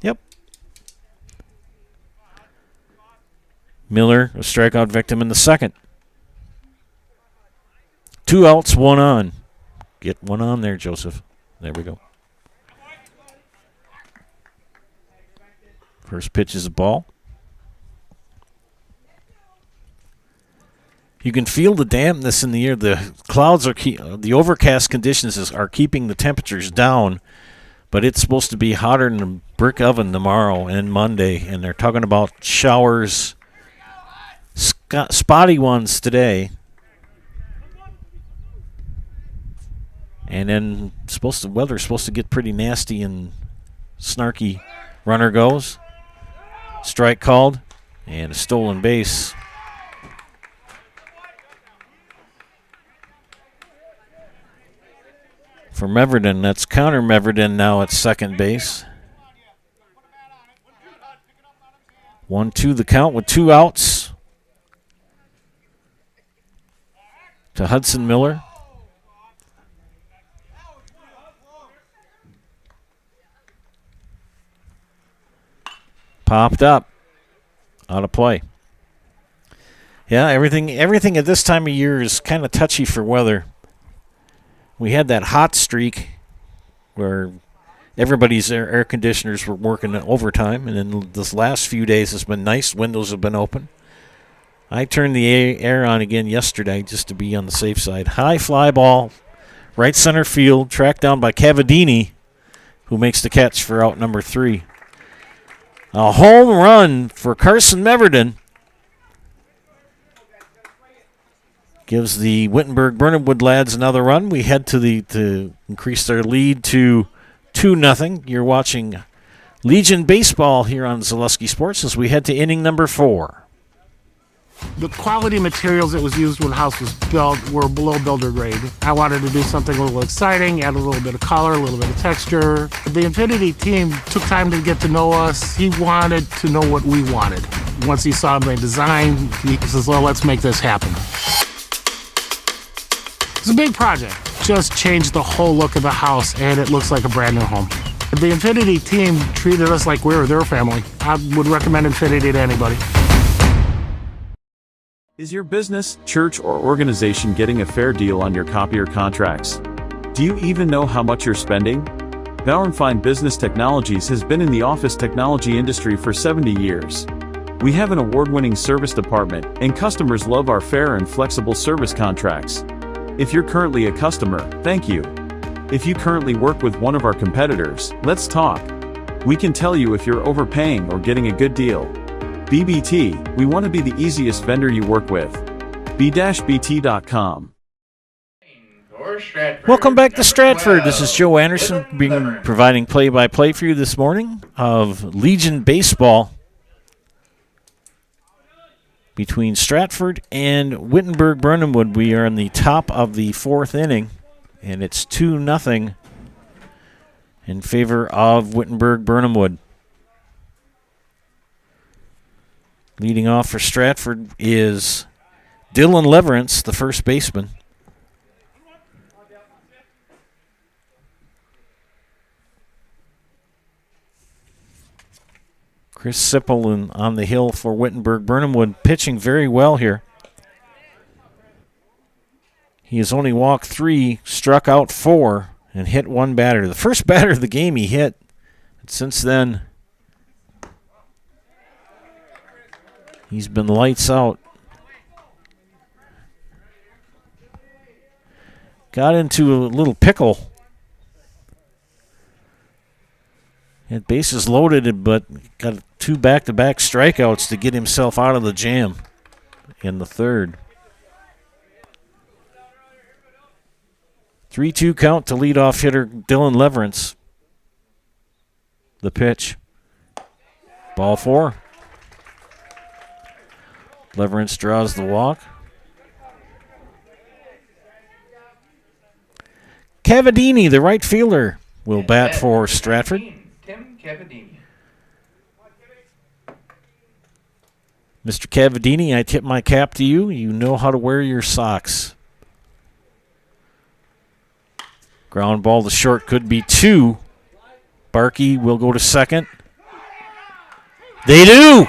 Yep. Miller, a strikeout victim in the second. 2 outs, 1 on. Get 1 on there, Joseph. There we go. First pitch is a ball. You can feel the dampness in the air. The clouds are the overcast conditions are keeping the temperatures down, but it's supposed to be hotter than a brick oven tomorrow and Monday, and they're talking about showers, spotty ones today, and then weather's supposed to get pretty nasty and snarky. Runner goes, strike called, and a stolen base. For Meverden, that's Connor Meverden now at second base. 1-2 the count with 2 outs to Hudson Miller. Popped up. Out of play. Yeah, everything at this time of year is kind of touchy for weather. We had that hot streak where everybody's air conditioners were working overtime, and then this last few days has been nice. Windows have been open. I turned the air on again yesterday just to be on the safe side. High fly ball, right center field, tracked down by Cavadini, who makes the catch for out number 3. A home run for Carson Meverden. Gives the Wittenberg Burnhamwood lads another run. We head to increase their lead to 2-0. You're watching Legion Baseball here on Zaleski Sports as we head to inning number 4. The quality materials that was used when the house was built were below builder grade. I wanted to do something a little exciting, add a little bit of color, a little bit of texture. The Infinity team took time to get to know us. He wanted to know what we wanted. Once he saw my design, he says, well, let's make this happen. It's a big project. Just changed the whole look of the house, and it looks like a brand new home. The Infinity team treated us like we were their family. I would recommend Infinity to anybody. Is your business, church, or organization getting a fair deal on your copier contracts? Do you even know how much you're spending? Bauernfeind Business Technologies has been in the office technology industry for 70 years. We have an award-winning service department, and customers love our fair and flexible service contracts. If you're currently a customer, thank you. If you currently work with one of our competitors, let's talk. We can tell you if you're overpaying or getting a good deal. BBT, we want to be the easiest vendor you work with. b-bt.com. Welcome back to Stratford. This is Joe Anderson providing play-by-play for you this morning of Legion Baseball between Stratford and Wittenberg Burnhamwood. We are in the top of the 4th inning, and it's 2-0 in favor of Wittenberg Burnhamwood. Leading off for Stratford is Dylan Leverance, the first baseman. Chris Sippel on the hill for Wittenberg Burnhamwood, pitching very well here. He has only walked 3, struck out 4, and hit 1 batter. The first batter of the game he hit. And since then, he's been lights out. Got into a little pickle. Had bases loaded, but got 2 back-to-back strikeouts to get himself out of the jam in the 3rd. 3-2 count to leadoff hitter Dylan Leverance. The pitch. Ball 4. Leverance draws the walk. Cavadini, the right fielder, will bat for Stratford. Tim Cavadini. Mr. Cavadini, I tip my cap to you. You know how to wear your socks. Ground ball to short could be 2. Barkey will go to second. They do!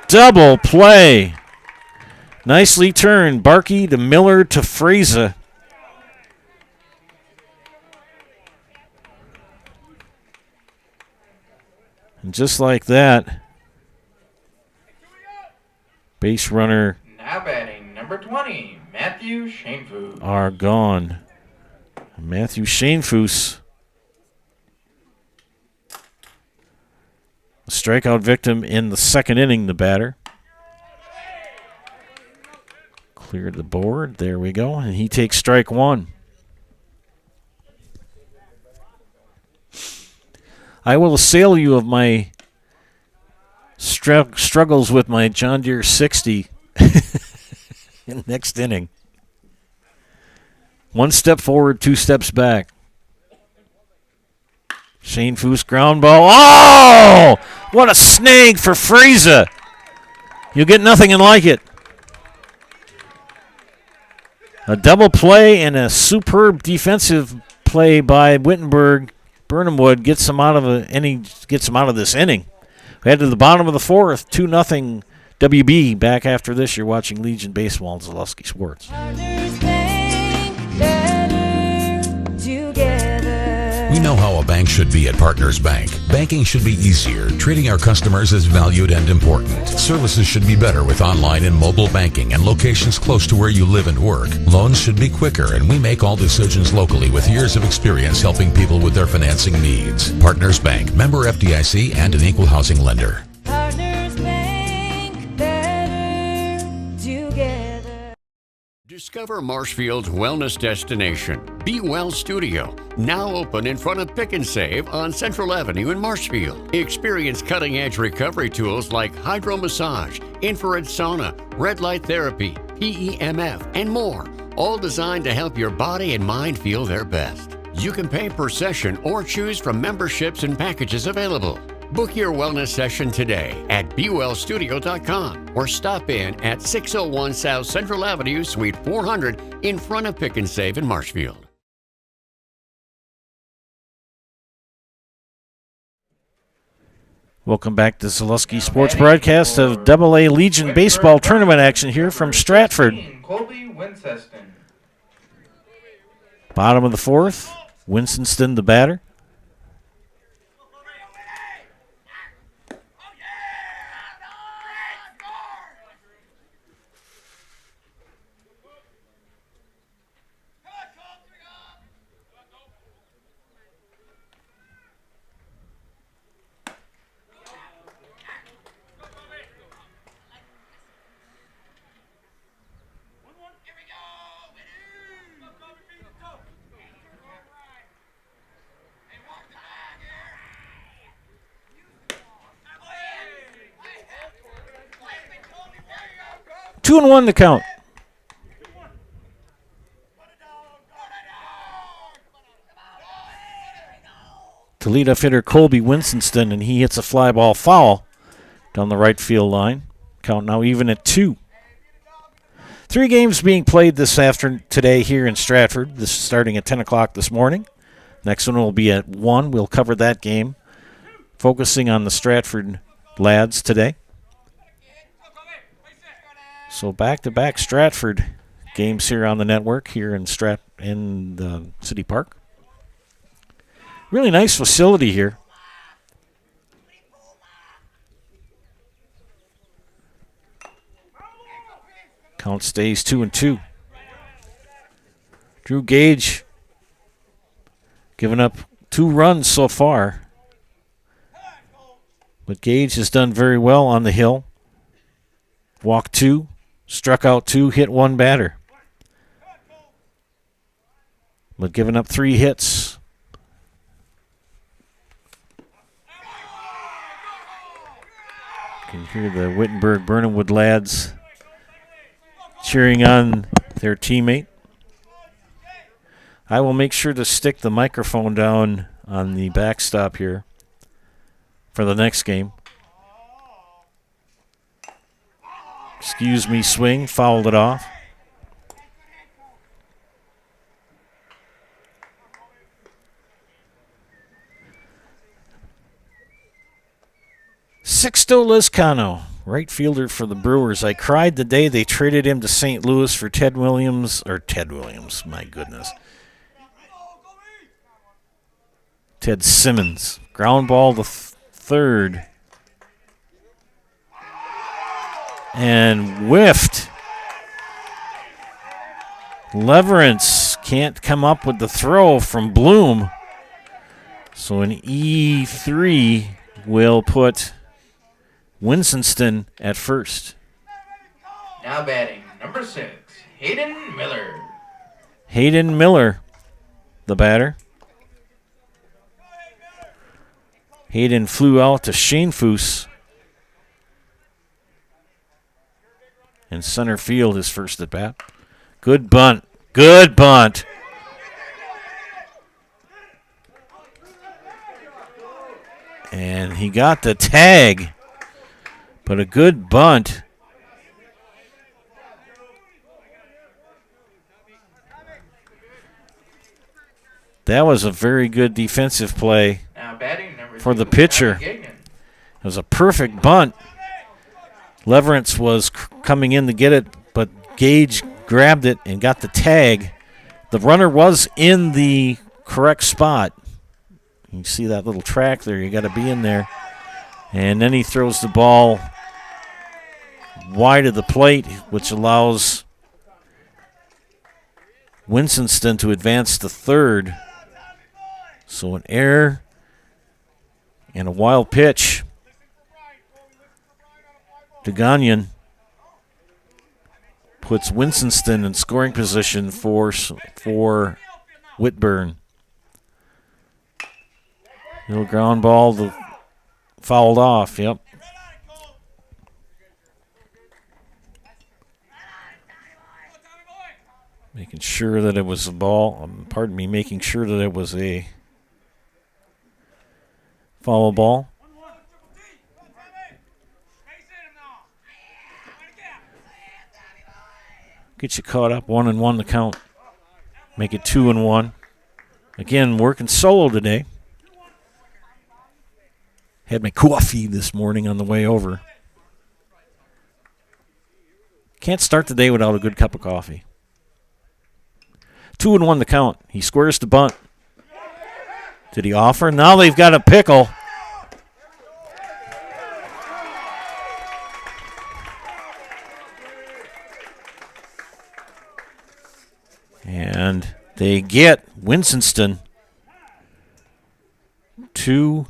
Double play. Nicely turned. Barkey to Miller to Freza. And just like that, base runner Now batting, number 20, Matthew Shanefu. are gone. Matthew Shanefoos, a strikeout victim in the second inning, the batter. Cleared the board. There we go. And he takes strike one. I will assail you of my struggles with my John Deere 60 in next inning. 1 step forward, 2 steps back. Shane Foose ground ball. Oh! What a snag for Frieza. You'll get nothing and like it. A double play and a superb defensive play by Wittenberg. Burnhamwood gets him out of this inning. We head to the bottom of the fourth, 2-0 WB. Back after this, you're watching Legion Baseball and Zalewski Sports. We know how a bank should be at Partners Bank. Banking should be easier. Treating our customers as valued and important. Services should be better with online and mobile banking and locations close to where you live and work. Loans should be quicker, and we make all decisions locally with years of experience helping people with their financing needs. Partners Bank, member FDIC, and an equal housing lender. Discover Marshfield's wellness destination, Be Well Studio, now open in front of Pick and Save on Central Avenue in Marshfield. Experience cutting-edge recovery tools like hydromassage, infrared sauna, red light therapy, PEMF, and more, all designed to help your body and mind feel their best. You can pay per session or choose from memberships and packages available. Book your wellness session today at BeWellStudio.com or stop in at 601 South Central Avenue, Suite 400 in front of Pick and Save in Marshfield. Welcome back to Zalewski Sports broadcast of AA Legion Baseball Tournament action here from Stratford. Colby Winceston. Bottom of the fourth, Winston the batter. Two and one to count. To lead off hitter Colby Winston, and he hits a fly ball foul down the right field line. Count now even at 2. 3 games being played today here in Stratford. This is starting at 10 o'clock this morning. Next one will be at 1. We'll cover that game, focusing on the Stratford lads today. So back-to-back Stratford games here on the network here in City Park. Really nice facility here. Count stays 2-2. Drew Gage giving up 2 runs so far. But Gage has done very well on the hill. Walked 2. Struck out 2, hit 1 batter. But giving up 3 hits. You can hear the Wittenberg Burnhamwood lads cheering on their teammate. I will make sure to stick the microphone down on the backstop here for the next game. Excuse me, swing, fouled it off. Sixto Lizcano, right fielder for the Brewers. I cried the day they traded him to St. Louis for Ted Williams, my goodness. Ted Simmons. Ground ball to third. And whiffed. Leverance can't come up with the throw from Bloom. So an E3 will put Winston at first. Now batting, number 6, Hayden Miller. Hayden Miller, the batter. Hayden flew out to Shane Foose. In center field, his first at bat. Good bunt. Good bunt. And he got the tag. But a good bunt. That was a very good defensive play for the pitcher. It was a perfect bunt. Leverance was coming in to get it, but Gage grabbed it and got the tag. The runner was in the correct spot. You see that little track there. You got to be in there. And then he throws the ball wide of the plate, which allows Winston to advance to third. So an error and a wild pitch to Gagnon puts Winston in scoring position for Whitburn. Little ground ball fouled off, yep. Making sure that it was a ball, making sure that it was a foul ball. Get you caught up, 1-1 the count. Make it 2-1. Again, working solo today. Had my coffee this morning on the way over. Can't start the day without a good cup of coffee. 2-1 the count. He squares the bunt. Did he offer? Now they've got a pickle. And they get Winston 2-5-2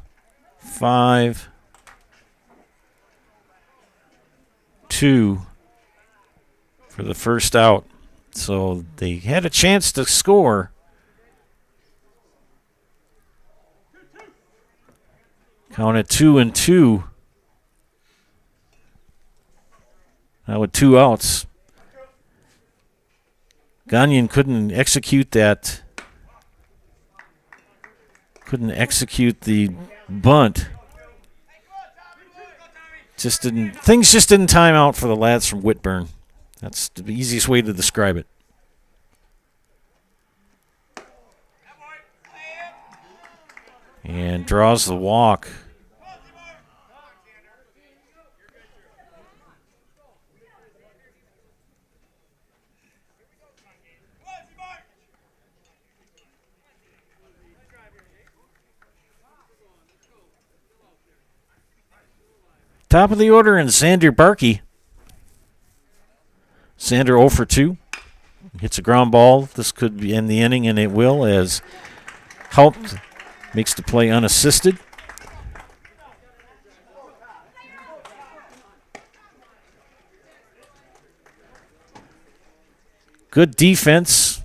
for the first out. So they had a chance to score. Count it 2-2. Now with 2 outs. Gagnon couldn't execute that. Couldn't execute the bunt. Things just didn't time out for the lads from Whitburn. That's the easiest way to describe it. And draws the walk. Top of the order, and Xander Barkey. Xander 0 for 2. Hits a ground ball. This could be end the inning, and it will, as helped. Makes the play unassisted. Good defense.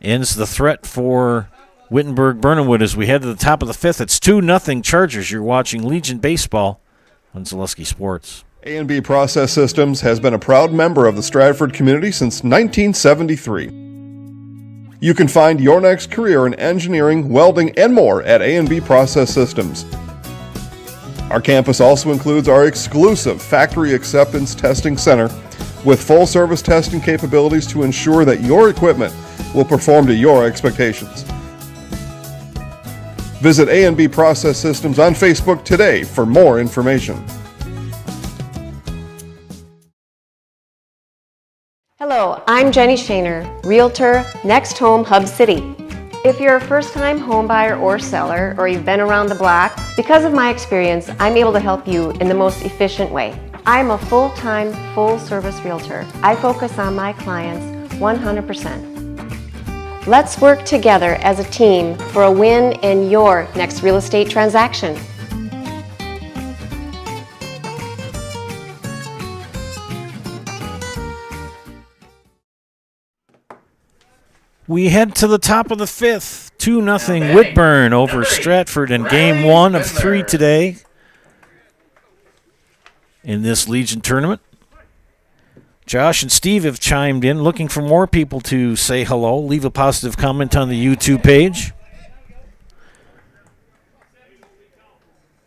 Ends the threat for Wittenberg Burnhamwood as we head to the top of the 5th. It's 2-0 Chargers. You're watching Legion Baseball on Zaleski Sports. A&B Process Systems has been a proud member of the Stratford community since 1973. You can find your next career in engineering, welding, and more at A&B Process Systems. Our campus also includes our exclusive Factory Acceptance Testing Center with full-service testing capabilities to ensure that your equipment will perform to your expectations. Visit A&B Process Systems on Facebook today for more information. Hello, I'm Jenny Shaner, Realtor, Next Home Hub City. If you're a first-time home buyer or seller, or you've been around the block, because of my experience, I'm able to help you in the most efficient way. I'm a full-time, full-service realtor. I focus on my clients 100%. Let's work together as a team for a win in your next real estate transaction. We head to the top of the fifth. 2-0 Whitburn over Stratford in game 1 of 3 today in this Legion tournament. Josh and Steve have chimed in, looking for more people to say hello. Leave a positive comment on the YouTube page.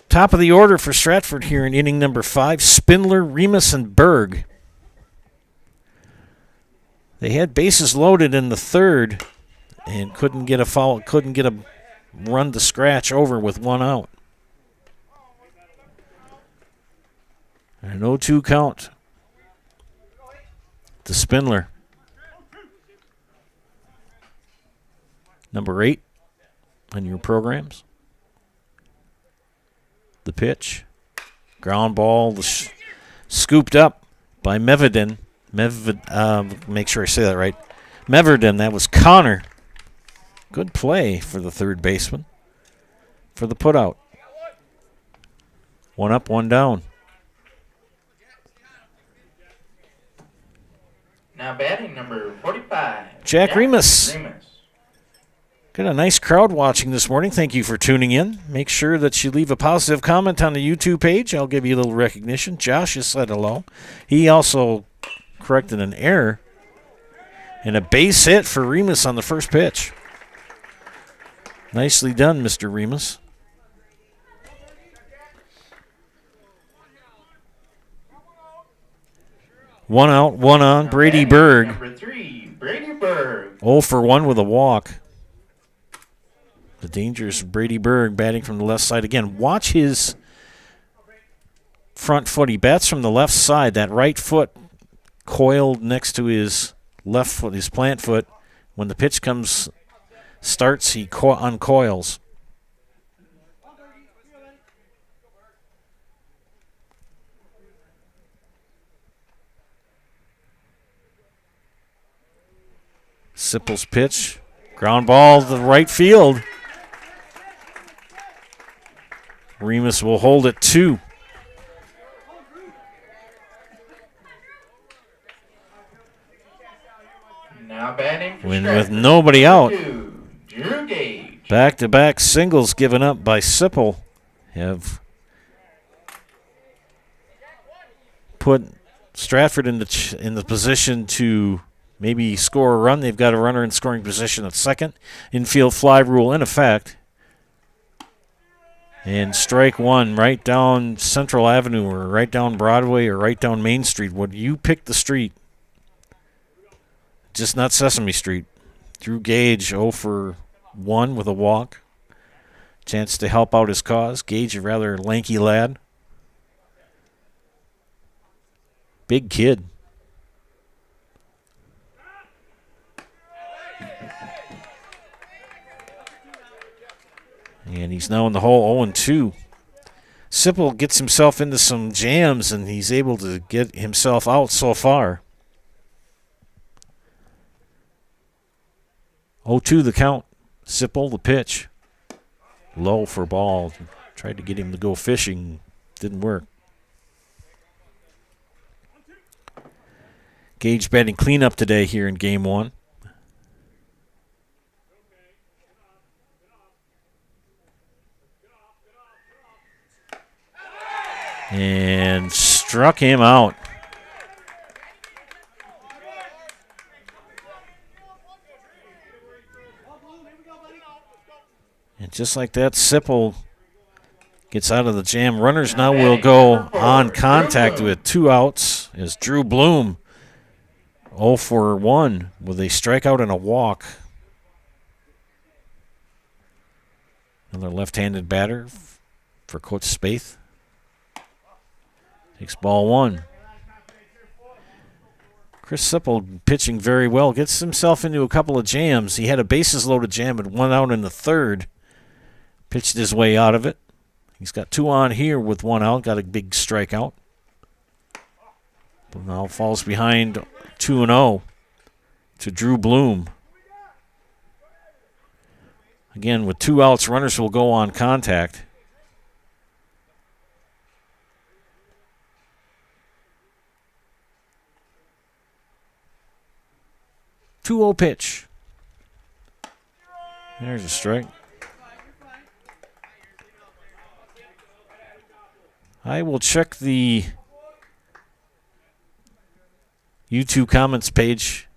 Top of the order for Stratford here in inning number 5, Spindler, Remus, and Berg. They had bases loaded in the third and couldn't get a foul, couldn't get a run to scratch over with 1 out. An 0-2 count to Spindler. Number 8 on your programs. The pitch. Ground ball scooped up by Meverden. Make sure I say that right. Meverden, that was Connor. Good play for the third baseman for the putout. 1 up, 1 down. Now batting number 45. Jack Remus. Got a nice crowd watching this morning. Thank you for tuning in. Make sure that you leave a positive comment on the YouTube page. I'll give you a little recognition. Josh has said hello. He also corrected an error and a base hit for Remus on the first pitch. Nicely done, Mr. Remus. One out, 1 on. Brady Berg. Number 3, Brady Berg. 0 for 1 with a walk. The dangerous Brady Berg batting from the left side again. Watch his front foot. He bats from the left side. That right foot coiled next to his left foot, his plant foot. When the pitch starts, he uncoils. Sipple's pitch. Ground ball to the right field. Remus will hold it 2. Now batting for With nobody out. Drew Gage. Back-to-back singles given up by Sipple have put Stratford in the position to maybe score a run. They've got a runner in scoring position at second. Infield fly rule in effect. And strike 1 right down Central Avenue or right down Broadway or right down Main Street. Would you pick the street? Just not Sesame Street. Drew Gage 0 for 1 with a walk. Chance to help out his cause. Gage, a rather lanky lad. Big kid. And he's now in the hole 0-2. Sipple gets himself into some jams, and he's able to get himself out so far. 0-2 the count. Sipple the pitch. Low for ball. Tried to get him to go fishing. Didn't work. Gage batting cleanup today here in game 1. And struck him out. And just like that, Sipple gets out of the jam. Runners now will go on contact with 2 outs as Drew Bloom 0 for 1 with a strikeout and a walk. Another left-handed batter for Coach Spaeth. Takes ball 1. Chris Sipple pitching very well. Gets himself into a couple of jams. He had a bases-loaded jam and one out in the third. Pitched his way out of it. He's got 2 on here with 1 out. Got a big strikeout. But now falls behind 2-0 to Drew Bloom. Again, with 2 outs, runners will go on contact. Two-0 pitch. There's a strike. I will check the YouTube comments page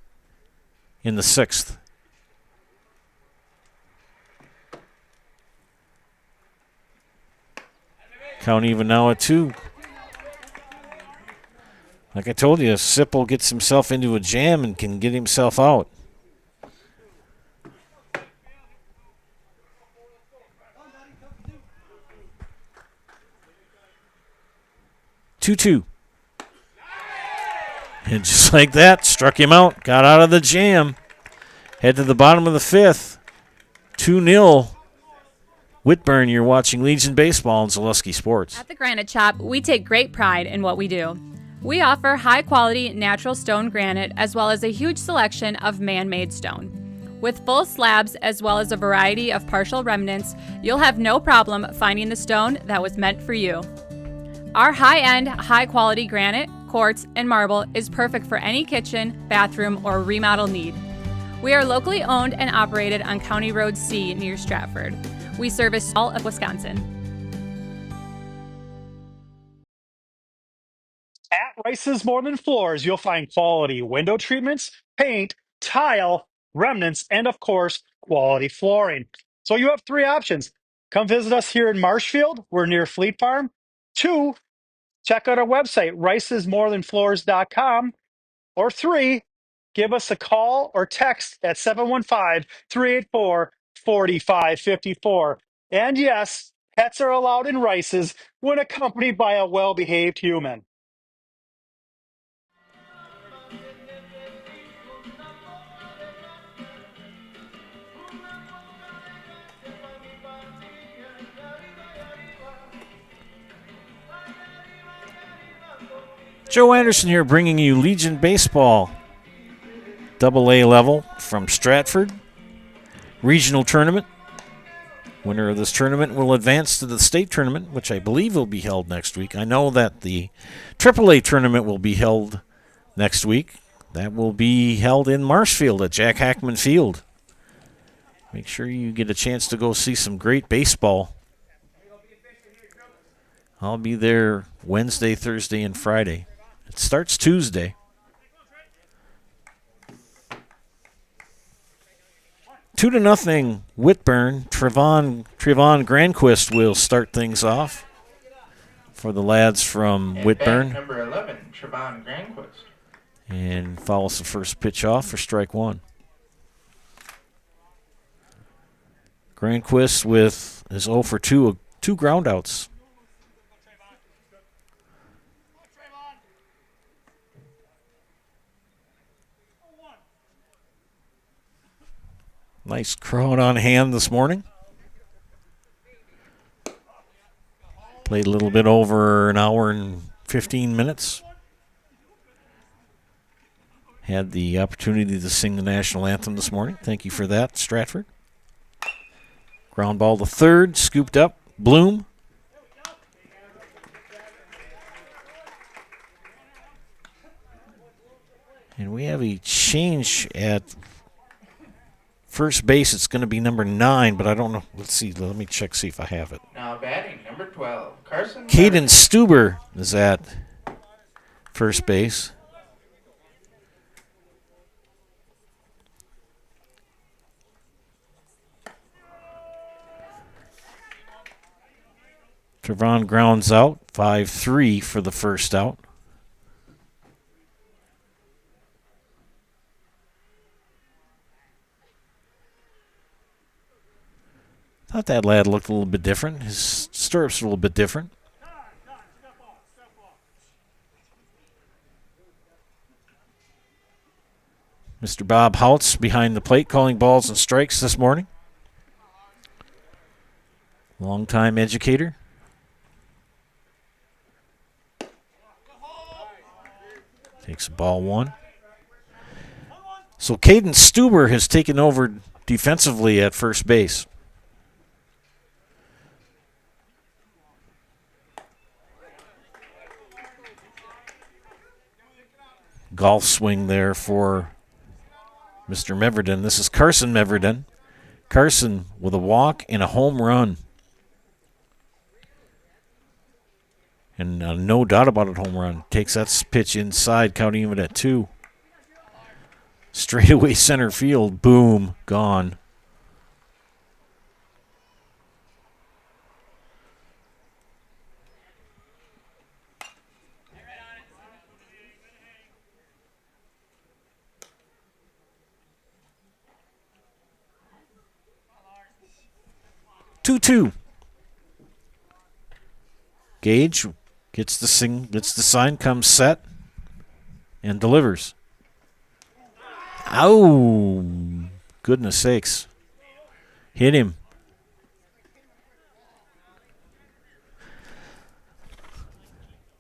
in the 6th. Count even now at 2. Like I told you, Sipple gets himself into a jam and can get himself out. Two. And just like that, struck him out, got out of the jam. Head to the bottom of the 5th. 2-0. Whitburn, you're watching Legion Baseball on Zaleski Sports. At the Granite Shop, we take great pride in what we do. We offer high-quality natural stone granite as well as a huge selection of man-made stone. With full slabs as well as a variety of partial remnants, you'll have no problem finding the stone that was meant for you. Our high-end, high-quality granite, quartz, and marble is perfect for any kitchen, bathroom, or remodel need. We are locally owned and operated on County Road C near Stratford. We service all of Wisconsin. At Rice's More Than Floors, you'll find quality window treatments, paint, tile, remnants, and of course, quality flooring. So you have 3 options. Come visit us here in Marshfield. We're near Fleet Farm. 2, check out our website, ricesmorethanfloors.com. Or 3, give us a call or text at 715-384-4554. And yes, pets are allowed in Rice's when accompanied by a well-behaved human. Joe Anderson here bringing you Legion Baseball. AA level from Stratford. Regional tournament. Winner of this tournament will advance to the state tournament, which I believe will be held next week. I know that the AAA tournament will be held next week. That will be held in Marshfield at Jack Hackman Field. Make sure you get a chance to go see some great baseball. I'll be there Wednesday, Thursday, and Friday. It starts Tuesday. 2-0 Whitburn. Trevon Granquist will start things off for the lads from Whitburn. Number 11, Trevon Granquist. And fouls the first pitch off for strike 1. Granquist with his 0 for 2, 2 groundouts. Nice crowd on hand this morning. Played a little bit over an hour and 15 minutes. Had the opportunity to sing the national anthem this morning. Thank you for that, Stratford. Ground ball to third, scooped up. Bloom. And we have a change at first base. It's going to be number 9, but I don't know. Let's see. Let me check, see if I have it. Now batting, number 12, Carson. Caden Stuber is at first base. Trevon grounds out, 5-3 for the first out. Thought that lad looked a little bit different. His stirrups are a little bit different. Mr. Bob Houtz behind the plate calling balls and strikes this morning. Longtime educator. Takes ball one. So Caden Stuber has taken over defensively at first base. Golf swing there for Mr. Meverden. This is Carson Meverden. Carson with a walk and a home run. And no doubt about it, home run. Takes that pitch inside, counting it at 2. Straightaway center field. Boom. Gone. Two. Gage gets the sign, comes set, and delivers. Ow! Goodness sakes. Hit him.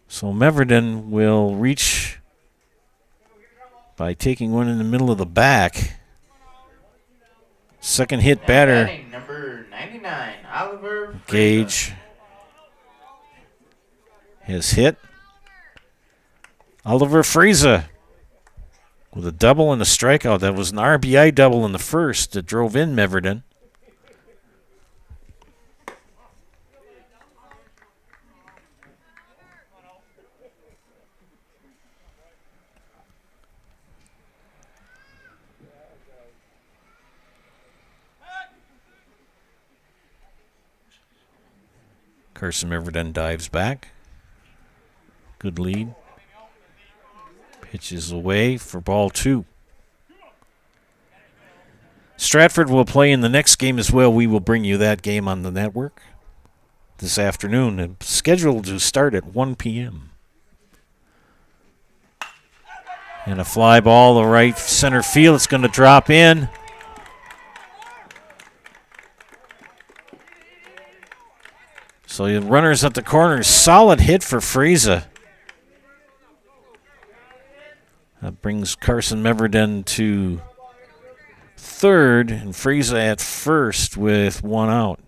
So Meverden will reach by taking one in the middle of the back. Second hit Now batter. batting number 99, Oliver Gage has hit. Oliver Frieza with a double and a strikeout. That was an RBI double in the first that drove in Meverden. Carson Meverden dives back. Good lead. Pitches away for ball 2. Stratford will play in the next game as well. We will bring you that game on the network this afternoon. It's scheduled to start at 1 p.m. And a fly ball to right center field. It's going to drop in. So the runners at the corners. Solid hit for Frieza. That brings Carson Meverden to third and Frieza at first with 1 out.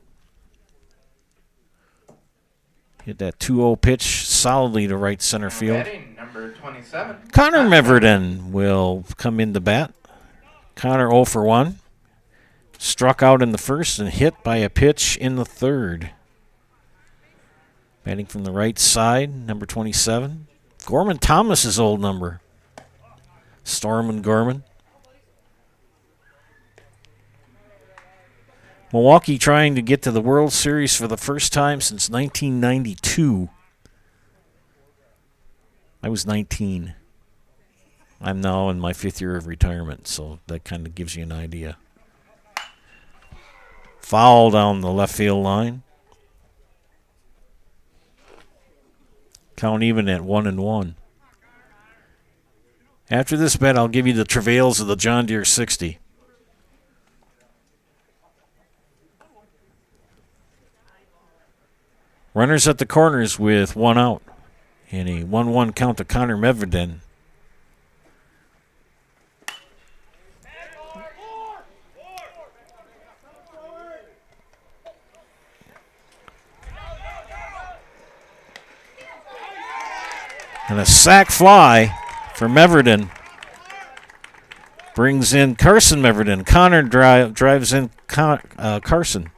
Hit that 2-0 pitch solidly to right center field. batting number 27. Connor Meverden will come in to bat. Connor 0 for 1. Struck out in the first and hit by a pitch in the third. Batting from the right side, number 27. Gorman Thomas's old number. Storm and Gorman. Milwaukee trying to get to the World Series for the first time since 1992. I was 19. I'm now in my 5th year of retirement, so that kind of gives you an idea. Foul down the left field line. Count even at 1-1. After this bet, I'll give you the travails of the John Deere 60. Runners at the corners with 1 out. And a 1-1 count to Connor Meverden. And a sac fly for Meverden. Brings in Carson Meverden. Connor drives in Carson.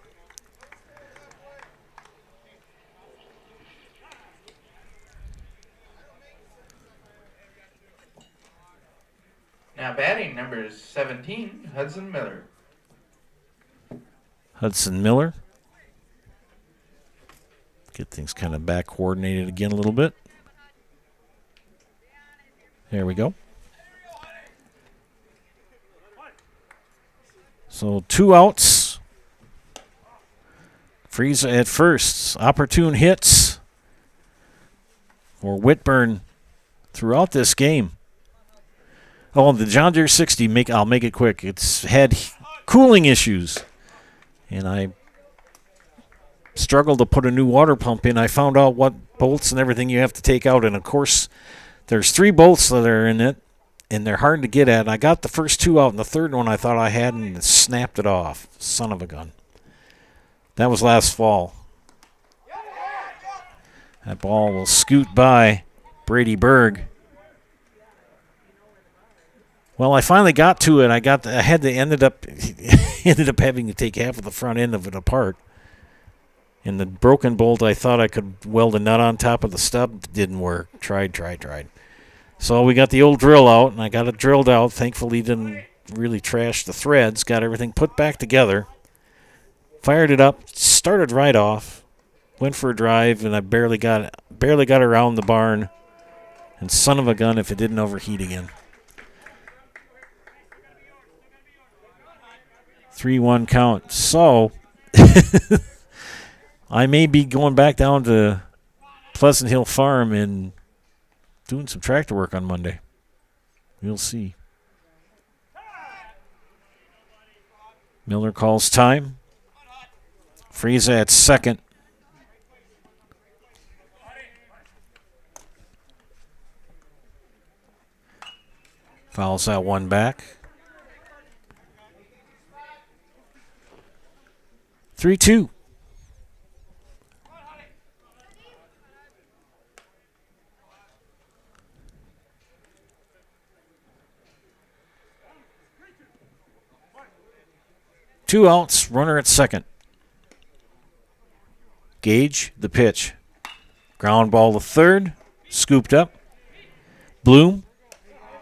Now batting number 17, Hudson Miller. Hudson Miller. Get things kind of back coordinated again a little bit. There we go. So 2 outs. Frieza at first. Opportune hits for Whitburn throughout this game. Oh, the John Deere 60, I'll make it quick. It's had cooling issues, and I struggled to put a new water pump in. I found out what bolts and everything you have to take out, and of course, there's 3 bolts that are in it, and they're hard to get at. I got the first 2 out, and the third one I thought I had, and snapped it off. Son of a gun. That was last fall. That ball will scoot by Brady Berg. Well, I finally got to it. Ended up having to take half of the front end of it apart. And the broken bolt, I thought I could weld a nut on top of the stub. Didn't work. Tried. So we got the old drill out, and I got it drilled out. Thankfully, didn't really trash the threads. Got everything put back together. Fired it up. Started right off. Went for a drive, and I barely got around the barn. And son of a gun if it didn't overheat again. 3-1 count. So I may be going back down to Pleasant Hill Farm and doing some tractor work on Monday. We'll see. Miller calls time. Frieza at second. Fouls that one back. 3-2. Two outs, runner at second. Gage, the pitch. Ground ball to third, scooped up. Bloom,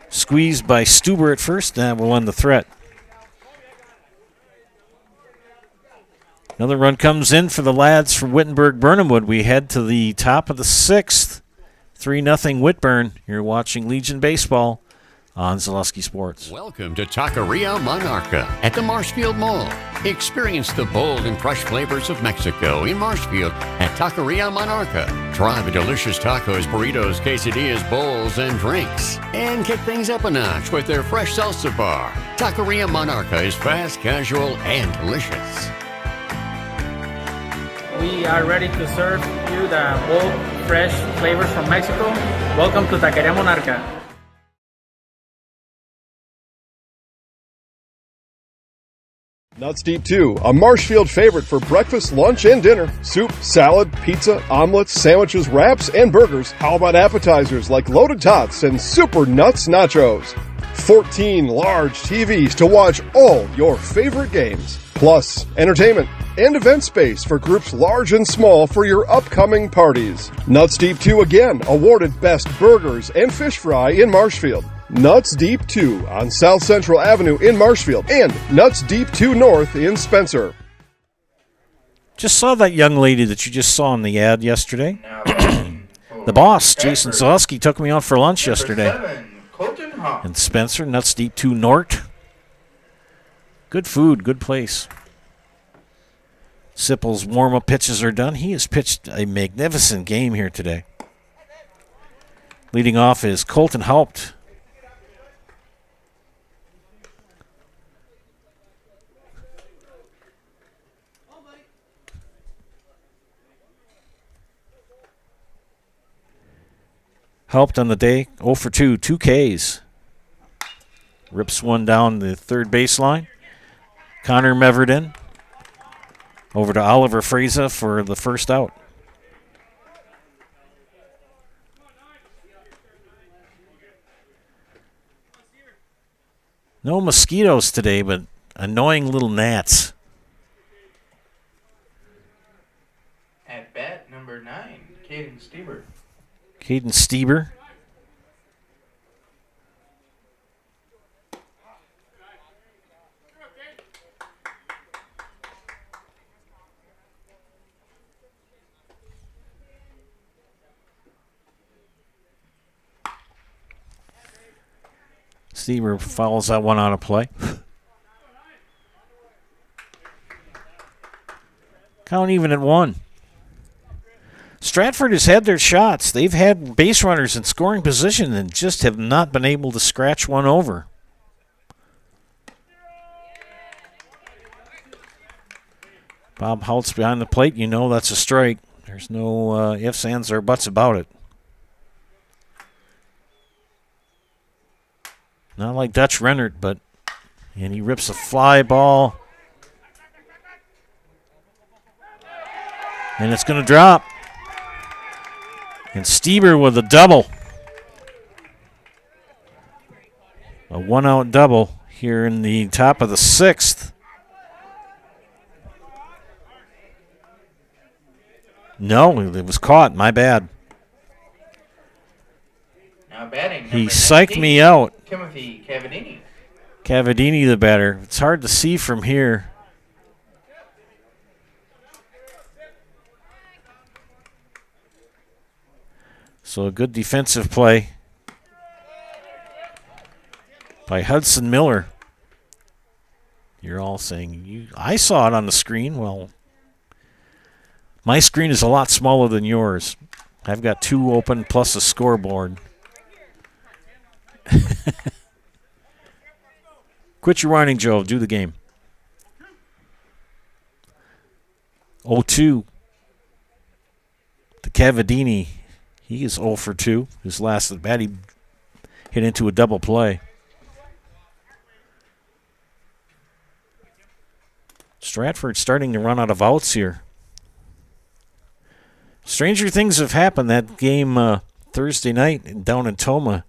squeezed by Stuber at first, that will end the threat. Another run comes in for the lads from Wittenberg Burnhamwood. We head to the top of the 6th. 3-0 Whitburn. You're watching Legion Baseball on Zaleski Sports. Welcome to Taqueria Monarca at the Marshfield Mall. Experience the bold and fresh flavors of Mexico in Marshfield at Taqueria Monarca. Try the delicious tacos, burritos, quesadillas, bowls, and drinks. And kick things up a notch with their fresh salsa bar. Taqueria Monarca is fast, casual, and delicious. We are ready to serve you the bold, fresh flavors from Mexico. Welcome to Taqueria Monarca. Nuts Deep 2, a Marshfield favorite for breakfast, lunch, and dinner. Soup, salad, pizza, omelets, sandwiches, wraps, and burgers. How about appetizers like loaded tots and super nuts nachos? 14 large TVs to watch all your favorite games. Plus, entertainment and event space for groups large and small for your upcoming parties. Nuts Deep 2 again, awarded Best Burgers and Fish Fry in Marshfield. Nuts Deep 2 on South Central Avenue in Marshfield and Nuts Deep 2 North in Spencer. Just saw that young lady that you just saw in the ad yesterday. The boss, Jason Zaleski, took me out for lunch yesterday. In Spencer, Nuts Deep 2 North. Good food, good place. Sipple's warm-up pitches are done. He has pitched a magnificent game here today. Leading off is Colton Haupt. Helped on the day, 0 for 2, 2 Ks. Rips one down the third baseline. Connor Meverden over to Oliver Freza for the first out. No mosquitoes today, but annoying little gnats. At bat number 9, Caden Stieber. Caden Stieber. Stieber fouls that one out of play. Count even at 1. Stratford has had their shots. They've had base runners in scoring position and just have not been able to scratch one over. Bob Holtz behind the plate. You know that's a strike. There's no ifs, ands, or buts about it. Not like Dutch Rennert, and he rips a fly ball. And it's going to drop. And Stieber with a double. A one-out double here in the top of the 6th. No, it was caught. My bad. Now batting, He number psyched 19, me out. Timothy Cavadini. Cavadini the batter. It's hard to see from here. So a good defensive play by Hudson Miller. You're all saying, I saw it on the screen. Well, my screen is a lot smaller than yours. I've got 2 open plus a scoreboard. Quit your whining, Joe. Do the game. 0-2. The Cavadini. He is 0 for 2. His last at bat, he hit into a double play. Stratford starting to run out of outs here. Stranger things have happened. That game Thursday night down in Toma,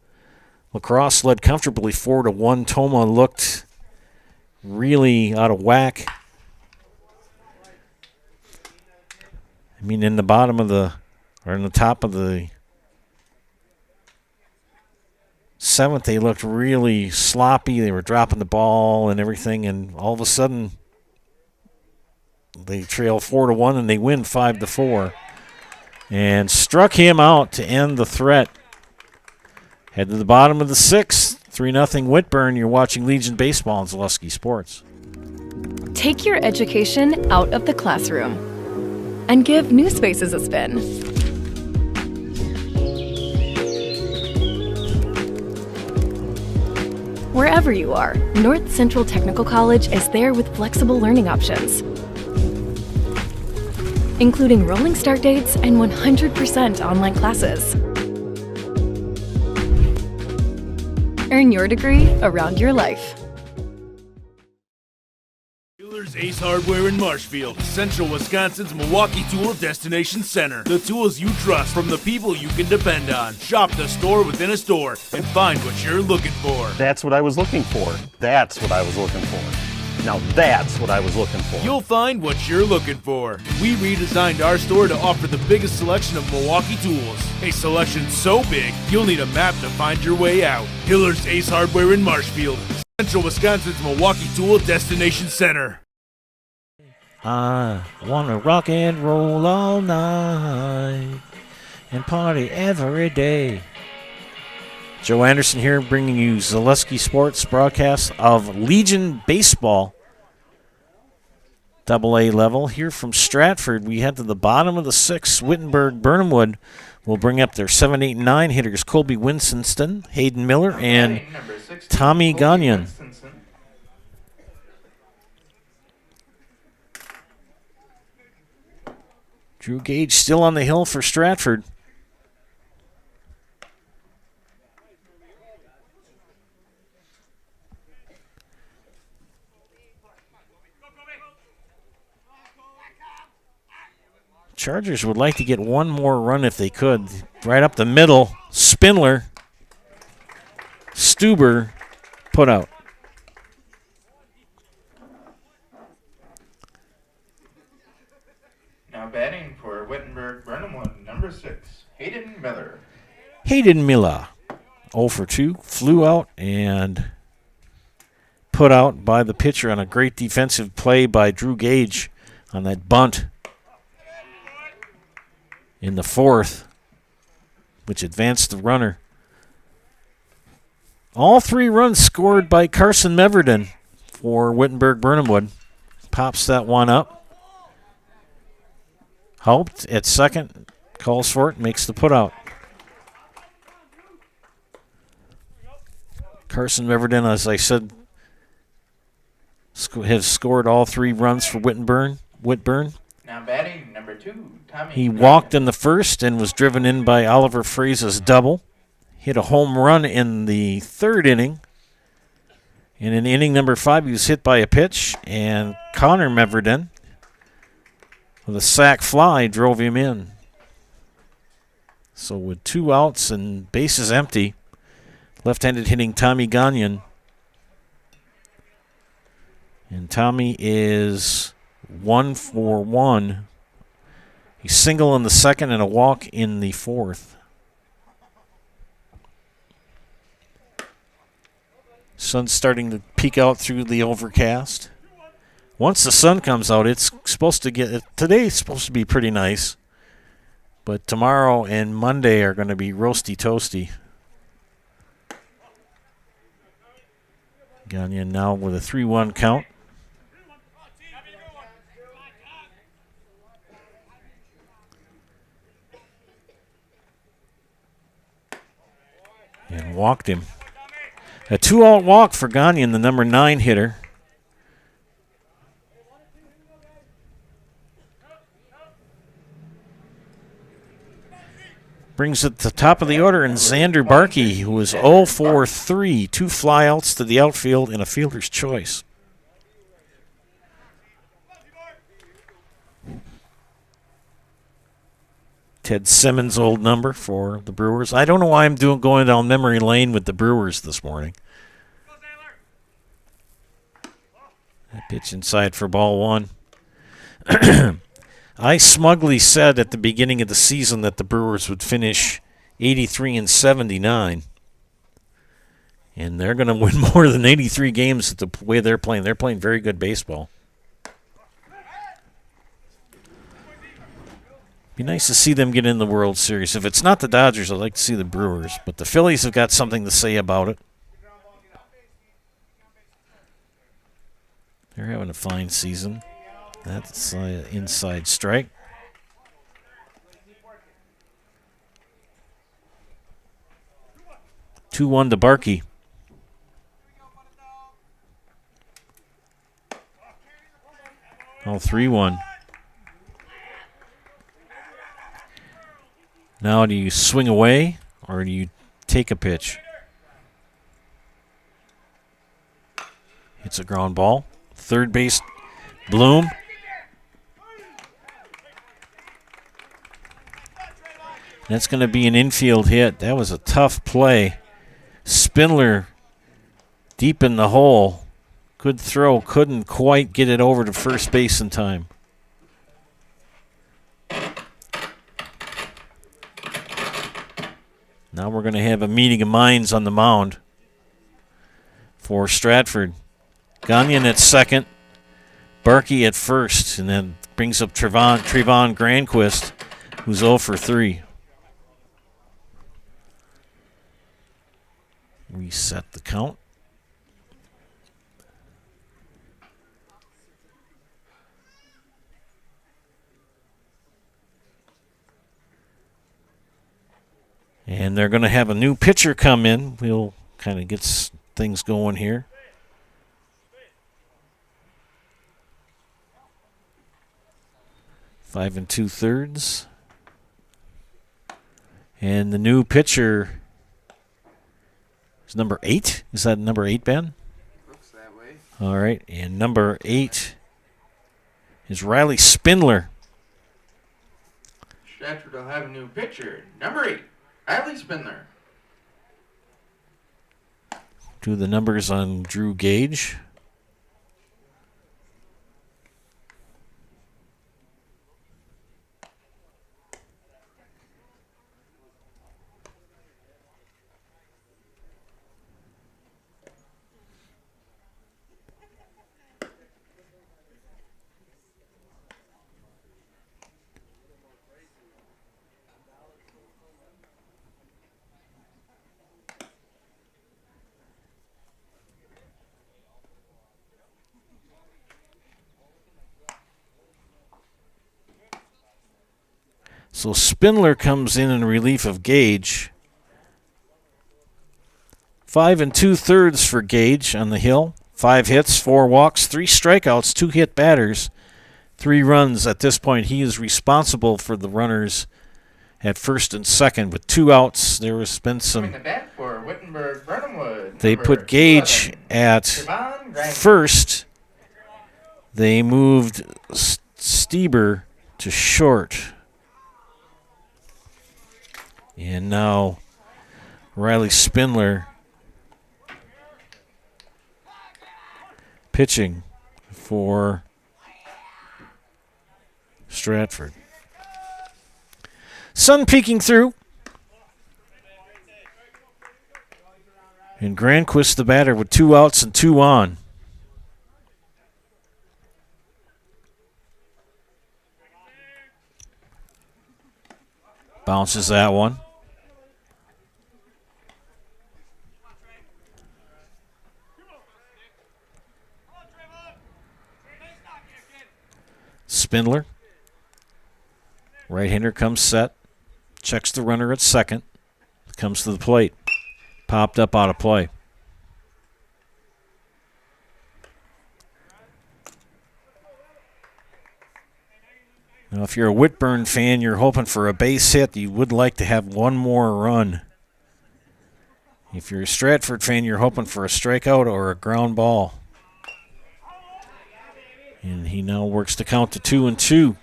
Lacrosse led comfortably 4-1. Toma looked really out of whack. I mean, in the top of the 7th, they looked really sloppy. They were dropping the ball and everything, and all of a sudden, they trail 4-1 and they win 5-4. And struck him out to end the threat. Head to the bottom of the 6th, 3-0 Whitburn. You're watching Legion Baseball on Zaleski Sports. Take your education out of the classroom and give New Spaces a spin. Wherever you are, North Central Technical College is there with flexible learning options, including rolling start dates and 100% online classes. Earn your degree around your life. Dealers Ace Hardware in Marshfield, Central Wisconsin's Milwaukee Tool Destination Center. The tools you trust from the people you can depend on. Shop the store within a store and find what you're looking for. That's what I was looking for. That's what I was looking for. Now that's what I was looking for. You'll find what you're looking for. We redesigned our store to offer the biggest selection of Milwaukee tools. A selection so big, you'll need a map to find your way out. Hiller's Ace Hardware in Marshfield, Central Wisconsin's Milwaukee Tool Destination Center. I want to rock and roll all night and party every day. Joe Anderson here bringing you Zaleski Sports broadcast of Legion Baseball. AA level. Here from Stratford, we head to the bottom of the 6th. Wittenberg, Burnhamwood will bring up their 7, 8, and 9 hitters. Colby Winston, Hayden Miller, and Tommy Gagnon. Drew Gage still on the hill for Stratford. Chargers would like to get one more run if they could. Right up the middle, Spindler, Stuber, put out. Now batting for Wittenberg, Burnhamwood, number 6, Hayden Miller. Hayden Miller, 0 for 2, flew out and put out by the pitcher on a great defensive play by Drew Gage on that bunt in the 4th, which advanced the runner. All 3 runs scored by Carson Meverden for Wittenberg Burnhamwood. Pops that one up. Helped at second. calls for it, makes the putout. Carson Meverden, as I said, has scored all 3 runs for Whitburn. Now batting number 2, Tommy. He walked in the first and was driven in by Oliver Fraze's double. Hit a home run in the 3rd inning. And in inning number 5, he was hit by a pitch, and Connor Meverden, with a sac fly, drove him in. So with 2 outs and bases empty, left-handed hitting Tommy Gagnon. And Tommy is 1 for 1. He's single in the 2nd and a walk in the 4th. Sun's starting to peek out through the overcast. Once the sun comes out, it's supposed to get... Today's supposed to be pretty nice. But tomorrow and Monday are going to be roasty toasty. Gagnon now with a 3-1 count. And walked him. A 2-out walk for Gagnon, the number 9 hitter. Brings it to the top of the order, and Xander Barkey, who was 0 for 3, 2 flyouts to the outfield and a fielder's choice. Ted Simmons' old number for the Brewers. I don't know why I'm going down memory lane with the Brewers this morning. That pitch inside for ball 1. I smugly said at the beginning of the season that the Brewers would finish 83-79. And they're going to win more than 83 games the way they're playing. They're playing very good baseball. Be nice to see them get in the World Series. If it's not the Dodgers, I'd like to see the Brewers. But the Phillies have got something to say about it. They're having a fine season. That's an inside strike. Two-1 to Barkey. Oh, 3-1. Now do you swing away or do you take a pitch? It's a ground ball. Third base, Bloom. That's going to be an infield hit. That was a tough play. Spindler deep in the hole. Good throw. Couldn't quite get it over to first base in time. Now we're going to have a meeting of minds on the mound for Stratford. Gagnon at second, Barkey at first, and then brings up Trevon Granquist, who's 0 for 3. Reset the count. And they're going to have a new pitcher come in. We'll kind of get things going here. 5 2/3. And the new pitcher is number 8. Is that number 8, Ben? Looks that way. All right. And number 8 is Riley Spindler. Stratford will have a new pitcher, number 8, Riley Spindler. Do the numbers on Drew Gage. So Spindler comes in relief of Gage. 5 2/3 for Gage on the hill. 5 hits, 4 walks, 3 strikeouts, 2 hit batters, 3 runs. At this point, he is responsible for the runners at first and second with 2 outs. There has been some. Coming to bat for Wittenberg, Burnhamwood. They put Gage at first. They moved Stieber to short. And now Riley Spindler pitching for Stratford. Sun peeking through. And Granquist, the batter, with 2 outs and 2 on. Bounces that one. Spindler. Right-hander comes set. Checks the runner at second. Comes to the plate. Popped up out of play. Now, if you're a Whitburn fan, you're hoping for a base hit. You would like to have one more run. If you're a Stratford fan, you're hoping for a strikeout or a ground ball. And he now works the count to 2-2.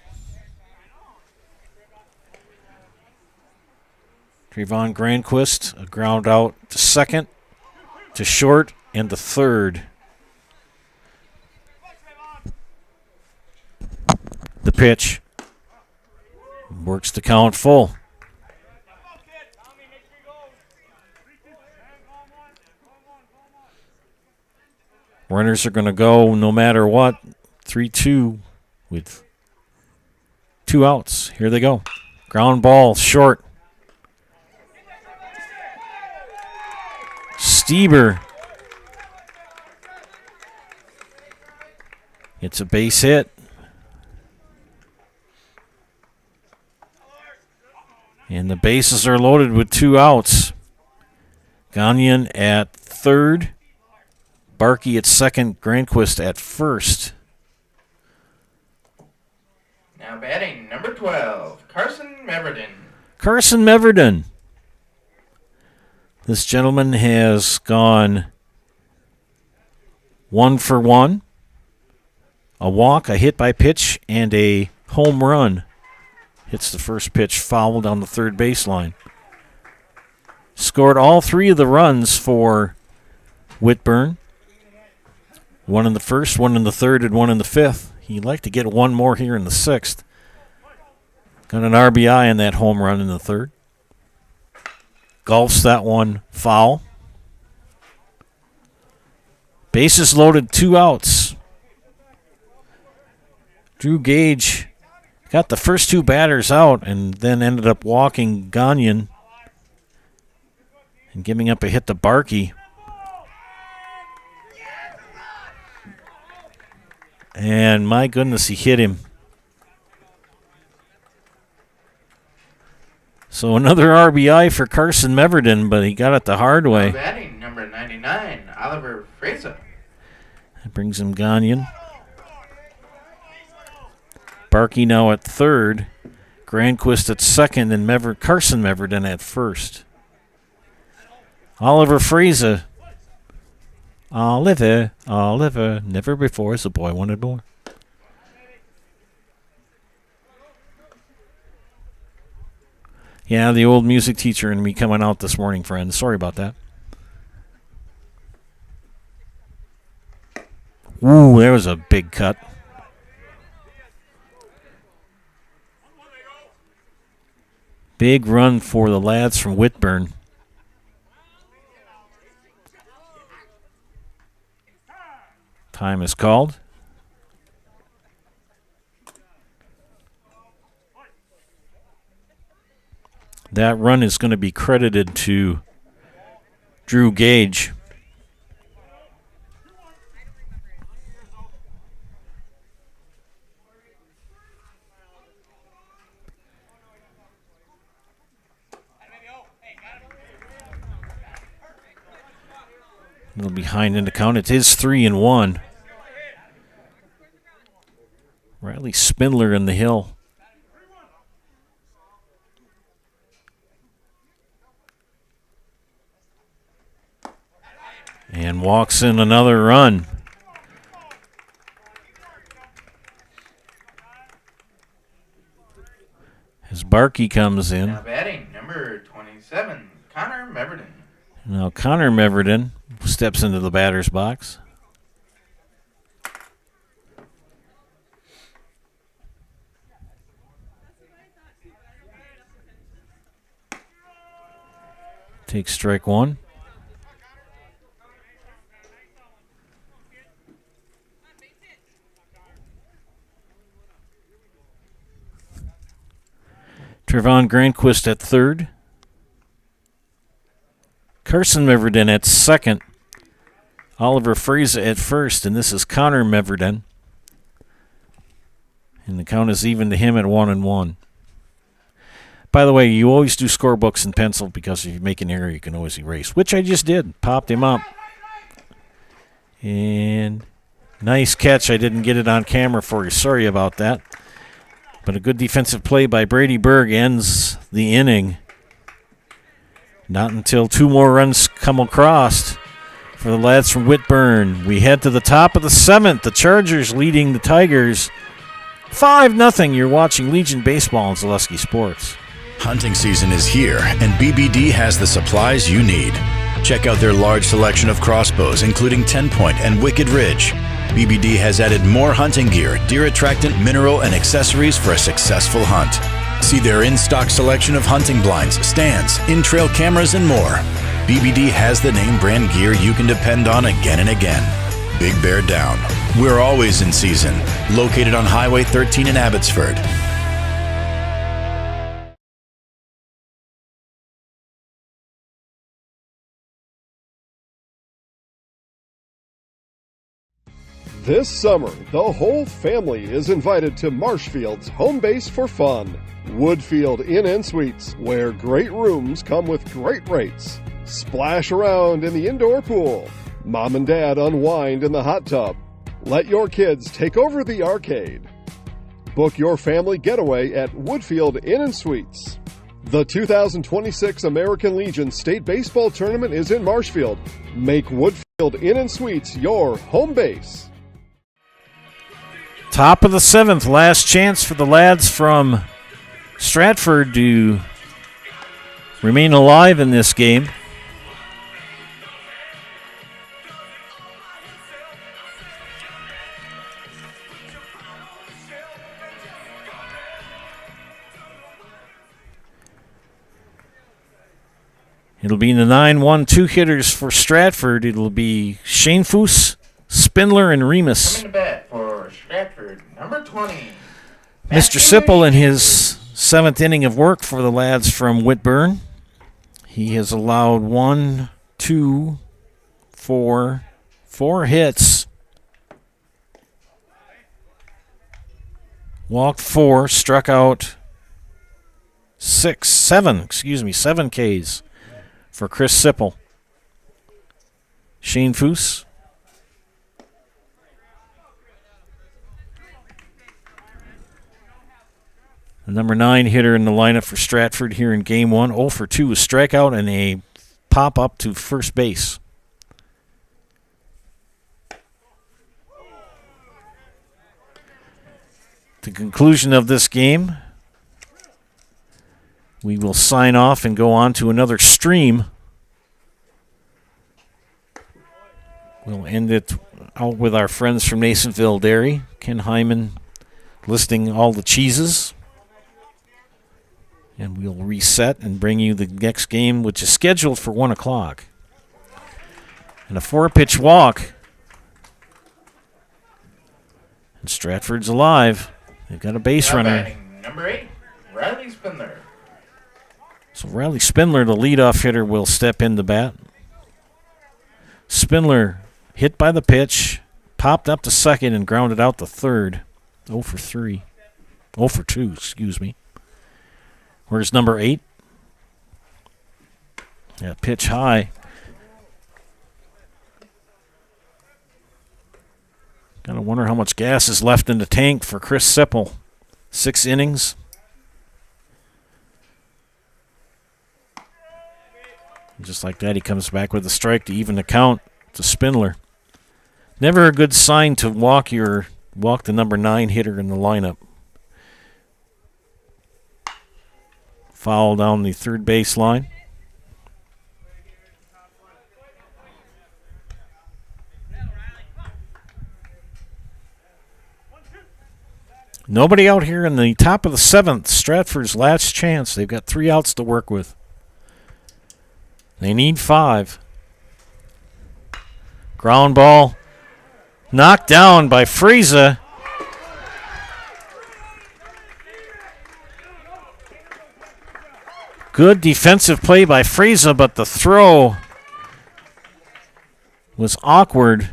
Trevon Granquist, a ground out to second, to short, and to third. The pitch. Works the count full. Runners are going to go no matter what. 3-2 with 2 outs. Here they go. Ground ball, short. Stieber. It's a base hit. And the bases are loaded with 2 outs. Gagnon at third. Barkey at second. Granquist at first. Now batting number 12, Carson Meverden. Carson Meverden. This gentleman has gone 1 for 1. A walk, a hit by pitch, and a home run. Hits the first pitch foul down the third baseline. Scored all 3 of the runs for Whitburn. 1 in the first, 1 in the third, and 1 in the fifth. He'd like to get 1 more here in the sixth. Got an RBI in that home run in the third. Golfs that one foul. Bases loaded, 2 outs. Drew Gage got the first 2 batters out and then ended up walking Gagnon and giving up a hit to Barkey. And my goodness, he hit him. So another RBI for Carson Meverden, but he got it the hard way. Batting number 99, Oliver Fraser. That brings him Gagnon. Barkey now at third. Granquist at second, and Carson Meverden at first. Oliver Fraser. Oliver, never before has a boy wanted more. Yeah, the old music teacher and me coming out this morning, friends. Sorry about that. Ooh, there was a big cut. Big run for the lads from Whitburn. Time is called. That run is going to be credited to Drew Gage. A little behind in the count. It is 3-1. Riley Spindler in the hill. And walks in another run. As Barkey comes in. Now batting, number 27, Connor Meverden. Now Connor Meverden steps into the batter's box. Takes strike one. Trevon Granquist at third. Carson Meverden at second. Oliver Freza at first, and this is Connor Meverden. And the count is even to him at 1-1. By the way, you always do scorebooks in pencil because if you make an error, you can always erase, which I just did. Popped him up. And nice catch. I didn't get it on camera for you. Sorry about that. But a good defensive play by Brady Berg ends the inning. Not until two more runs come across for the lads from Whitburn. We head to the top of the seventh. The Chargers leading the Tigers 5-0. You're watching Legion Baseball on Zaleski Sports. Hunting season is here, and BBD has the supplies you need. Check out their large selection of crossbows, including 10-point and Wicked Ridge. BBD has added more hunting gear, deer attractant, mineral, and accessories for a successful hunt. See their in-stock selection of hunting blinds, stands, in-trail cameras, and more. BBD has the name brand gear you can depend on again and again. Big Bear Down. We're always in season. Located on Highway 13 in Abbotsford. This summer, the whole family is invited to Marshfield's home base for fun. Woodfield Inn & Suites, where great rooms come with great rates. Splash around in the indoor pool. Mom and Dad unwind in the hot tub. Let your kids take over the arcade. Book your family getaway at Woodfield Inn & Suites. The 2026 American Legion State Baseball Tournament is in Marshfield. Make Woodfield Inn & Suites your home base. Top of the seventh, last chance for the lads from Stratford to remain alive in this game. It'll be the 9-1-2 hitters for Stratford. It'll be Shane Foose, Spindler, and Remus. Coming to bat for Stratford, number 20. Mr. Sipple in his seventh inning of work for the lads from Whitburn. He has allowed 4 hits. Walked 4, struck out 7 Ks for Chris Sipple. Shane Foose. The number 9 hitter in the lineup for Stratford here in Game 1. 0 for 2, a strikeout and a pop up to first base. The conclusion of this game, we will sign off and go on to another stream. We'll end it out with our friends from Nasonville Dairy. Ken Hyman listing all the cheeses. And we'll reset and bring you the next game, which is scheduled for 1 o'clock. And a 4-pitch walk. And Stratford's alive. They've got a base runner. Batting, number 8, Riley Spindler. So Riley Spindler, the leadoff hitter, will step in the bat. Spindler hit by the pitch, popped up to second, and grounded out to third. 0 for 3. 0 for 2, excuse me. Where's number 8? Yeah, pitch high. Gotta wonder how much gas is left in the tank for Chris Sipple. 6 innings. Just like that, he comes back with a strike to even the count. It's a Spindler. Never a good sign to walk the number 9 hitter in the lineup. Foul down the third base line. Nobody out here in the top of the 7th. Stratford's last chance. They've got 3 outs to work with. They need 5. Ground ball knocked down by Friese. Good defensive play by Friese, but the throw was awkward.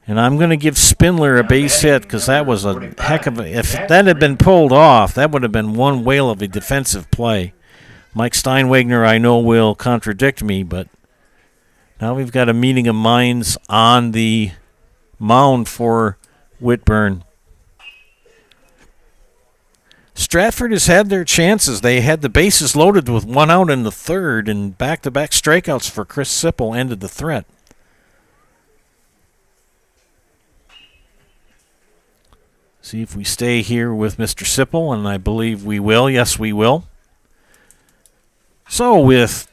And I'm going to give Spindler a base hit because that was a heck of a... If that had been pulled off, that would have been one whale of a defensive play. Mike Steinwagner, I know, will contradict me, but now we've got a meeting of minds on the mound for Whitburn. Stratford has had their chances. They had the bases loaded with 1 out in the 3rd, and back-to-back strikeouts for Chris Sipple ended the threat. See if we stay here with Mr. Sipple, and I believe we will. Yes, we will. So with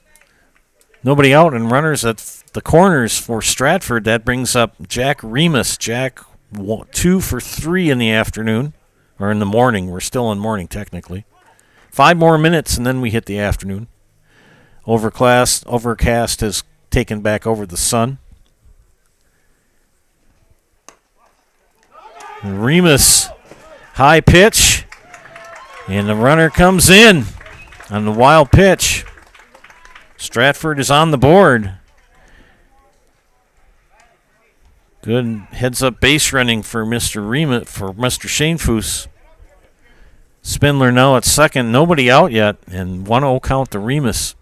nobody out and runners at the corners for Stratford, that brings up Jack Remus. Jack 2 for 3 in the afternoon, or in the morning. We're still in morning technically. 5 more minutes and then we hit the afternoon. Overcast has taken back over the sun. Remus, high pitch, and the runner comes in on the wild pitch. Stratford is on the board. Good heads-up base running for Mr. Remus, for Mr. Shanefoos. Spindler now at second, nobody out yet, and 1-0 count to Remus.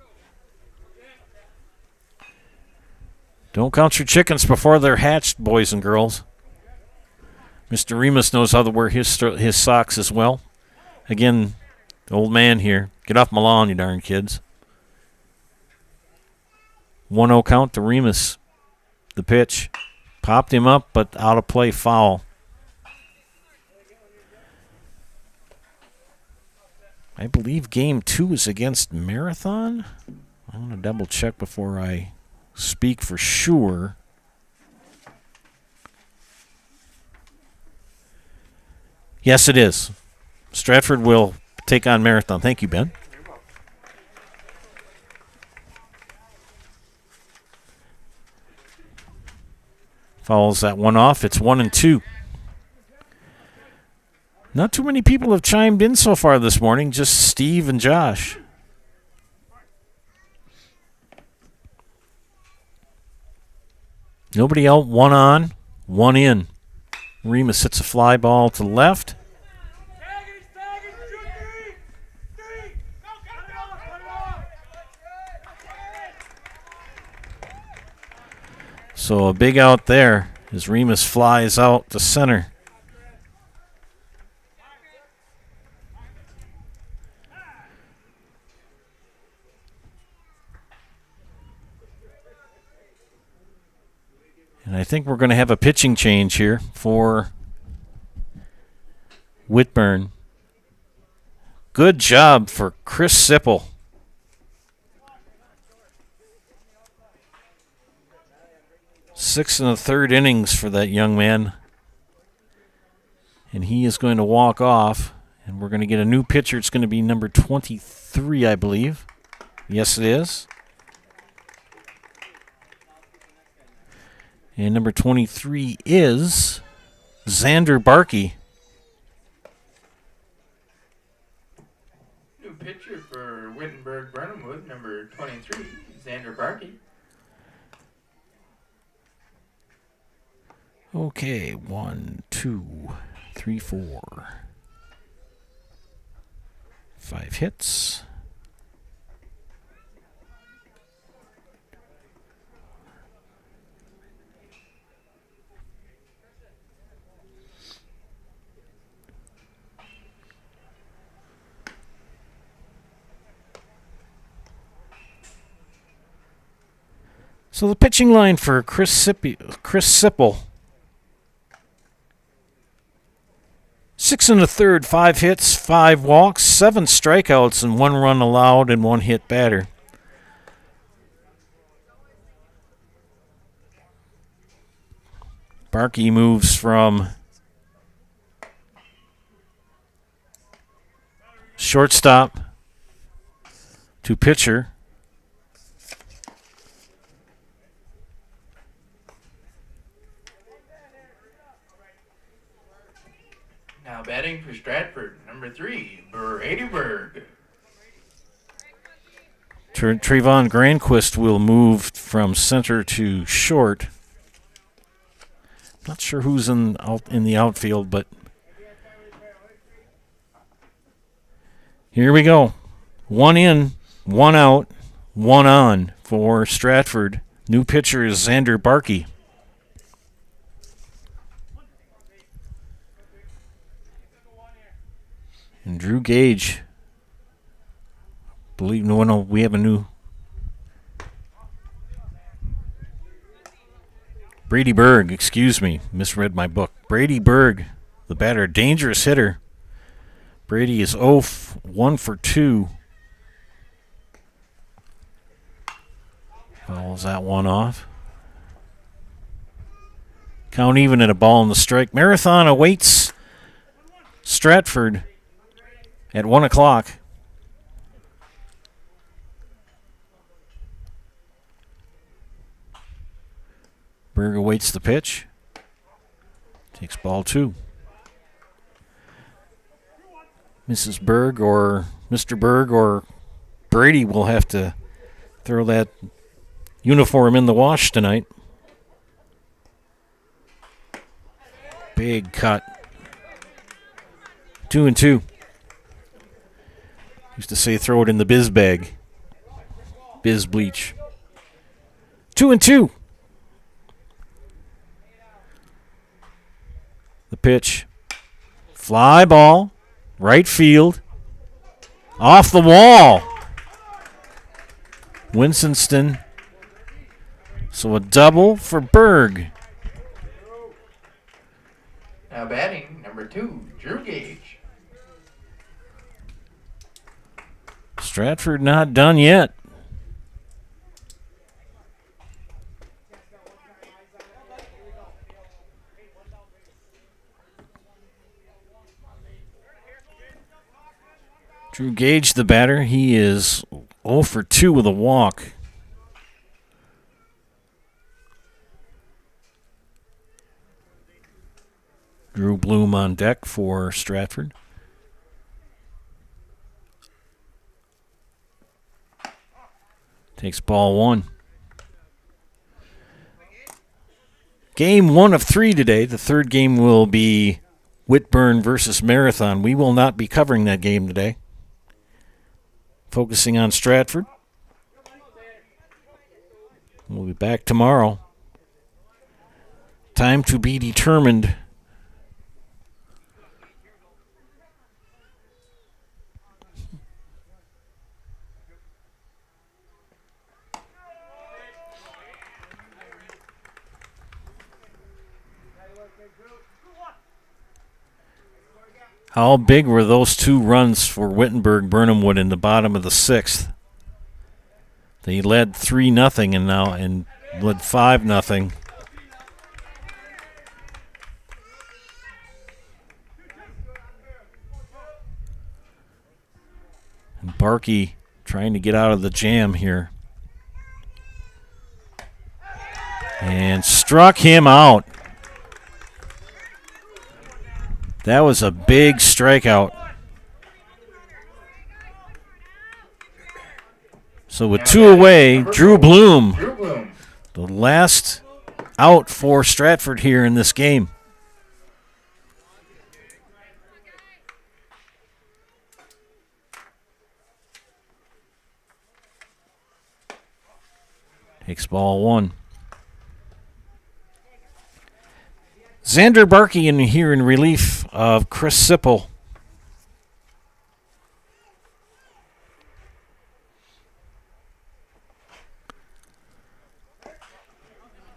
Don't count your chickens before they're hatched, boys and girls. Mr. Remus knows how to wear his socks as well. Again, the old man here. Get off my lawn, you darn kids. 1-0 count to Remus. The pitch. Popped him up, but out of play, foul. I believe game 2 is against Marathon. I want to double check before I speak for sure. Yes, it is. Stratford will take on Marathon. Thank you, Ben. Fouls that one off. It's 1-2. Not too many people have chimed in so far this morning, just Steve and Josh. Nobody out, 1 on, 1 in. Remus hits a fly ball to the left. So a big out there as Remus flies out to center. And I think we're going to have a pitching change here for Whitburn. Good job for Chris Sipple. Six and a third innings for that young man. And he is going to walk off. And we're going to get a new pitcher. It's going to be number 23, I believe. Yes, it is. And number 23 is Xander Barkey. New pitcher for Wittenberg Burnhamwood, number 23, Xander Barkey. Okay, 1, 2, 3, 4. 5 hits. So the pitching line for Chris Sipple. 6 1/3, 5 hits, 5 walks, 7 strikeouts, and 1 run allowed and 1 hit batter. Barkey moves from shortstop to pitcher. Now batting for Stratford, number 3, Brady Berg. Trayvon Granquist will move from center to short. Not sure who's in the outfield, but here we go. 1 in, 1 out, 1 on for Stratford. New pitcher is Xander Barkey. And Drew Gage. We have a new Brady Berg, excuse me, misread my book. Brady Berg, the batter, dangerous hitter. Brady is 1 for 2. Fouls that one off. Count even at a ball in the strike. Marathon awaits Stratford at 1 o'clock. Berg awaits the pitch. Takes ball 2. Mrs. Berg or Mr. Berg or Brady will have to throw that uniform in the wash tonight. Big cut. 2-2. Used to say throw it in the biz bag. Biz bleach. 2-2. The pitch. Fly ball. Right field. Off the wall. Winston. So a double for Berg. Now batting, number 2, Drew Gage. Stratford not done yet. Drew Gage, the batter, he is 0 for 2 with a walk. Drew Bloom on deck for Stratford. Takes ball 1. Game 1 of 3 today. The third game will be Whitburn versus Marathon. We will not be covering that game today. Focusing on Stratford. We'll be back tomorrow. Time to be determined. How big were those 2 runs for Wittenberg-Burnhamwood in the bottom of the 6th? They led 3-0 and led 5-0. And Barkey trying to get out of the jam here. And struck him out. That was a big strikeout. So with 2 away, Drew Bloom, the last out for Stratford here in this game. Takes ball 1. Xander Barkey in here in relief of Chris Sipple.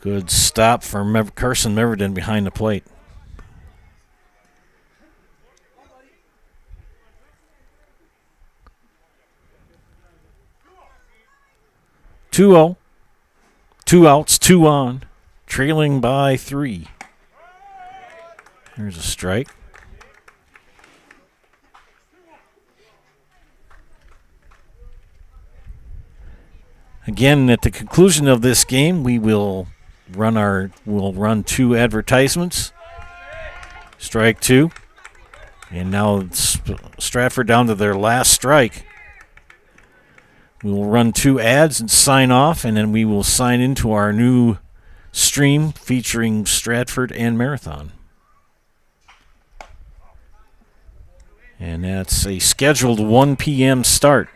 Good stop for Carson Meverden behind the plate. Two outs, 2 on, trailing by 3. Here's a strike. Again, at the conclusion of this game, we will run 2 advertisements. Strike 2. And now it's Stratford down to their last strike. We will run 2 ads and sign off, and then we will sign into our new stream featuring Stratford and Marathon. And that's a scheduled 1 p.m. start.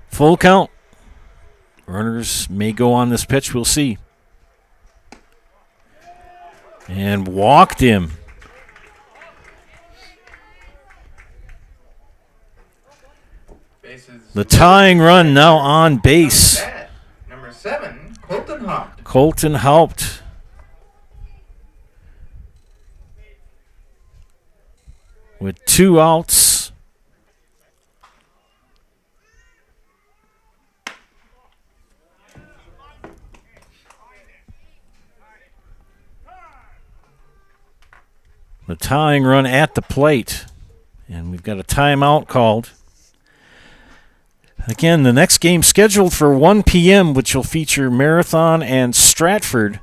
Full count. Runners may go on this pitch. We'll see. And walked him. The tying run now on base. Number 7, Colton Haupt. Colton Haupt. With 2 outs. The tying run at the plate. And we've got a timeout called. Again, the next game scheduled for 1 p.m., which will feature Marathon and Stratford.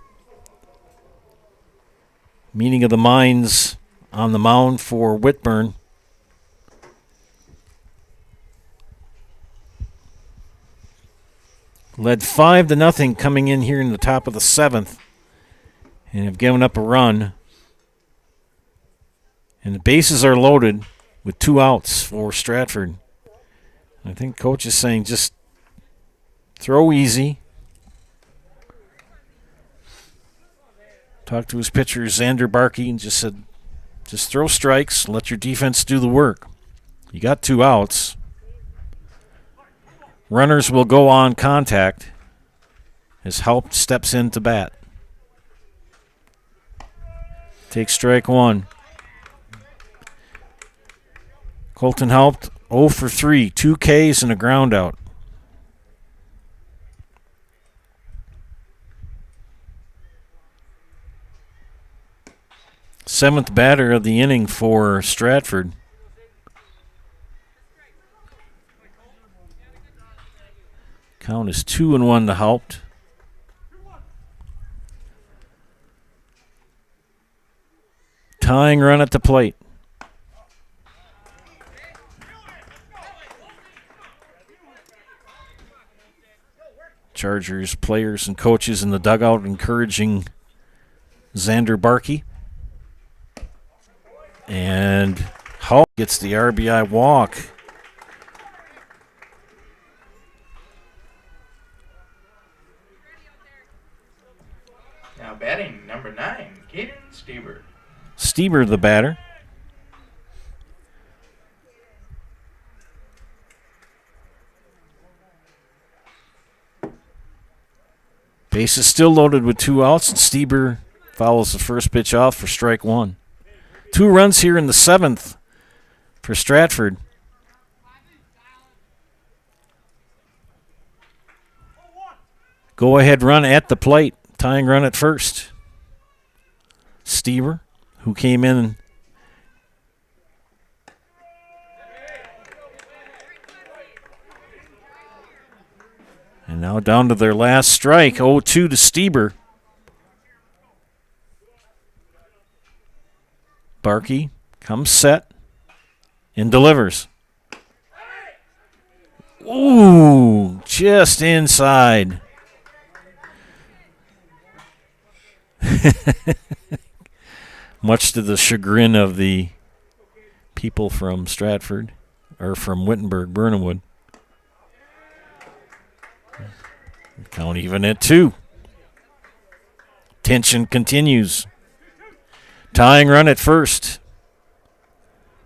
Meeting of the minds on the mound for Whitburn. Led 5-0 coming in here in the top of the 7th. And have given up a run. And the bases are loaded with 2 outs for Stratford. I think coach is saying just throw easy. Talked to his pitcher, Xander Barkey, and just said, just throw strikes, let your defense do the work. You got 2 outs. Runners will go on contact as Haupt steps in to bat. Take strike 1. Colton Haupt 0 for 3, 2 Ks and a ground out. Seventh batter of the inning for Stratford. Count is 2-1 to Haupt. Tying run at the plate. Chargers players and coaches in the dugout encouraging Xander Barkey. And Haupt gets the RBI walk. Now batting number 9, Caden Stieber. Stieber the batter. Base is still loaded with 2 outs, and Stieber follows the first pitch off for strike 1. 2 runs here in the 7th for Stratford. Go ahead run at the plate. Tying run at first. Stieber, who came in and now down to their last strike, 0-2 to Stieber. Barkey comes set and delivers. Ooh, just inside. Much to the chagrin of the people from Stratford, or from Wittenberg, Burnhamwood. Count even at 2. Tension continues. Tying run at first.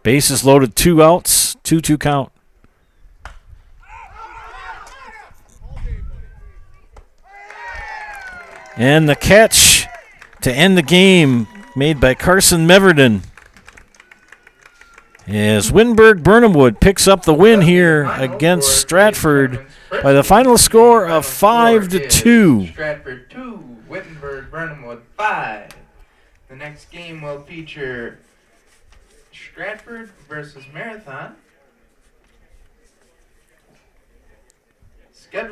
Bases loaded, 2 outs, 2-2 count. And the catch to end the game made by Carson Meverden. As Wittenberg Burnhamwood picks up the win here against Stratford by the final score of 5-2. Stratford 2, Wittenberg Burnhamwood 5. The next game will feature Stratford versus Marathon.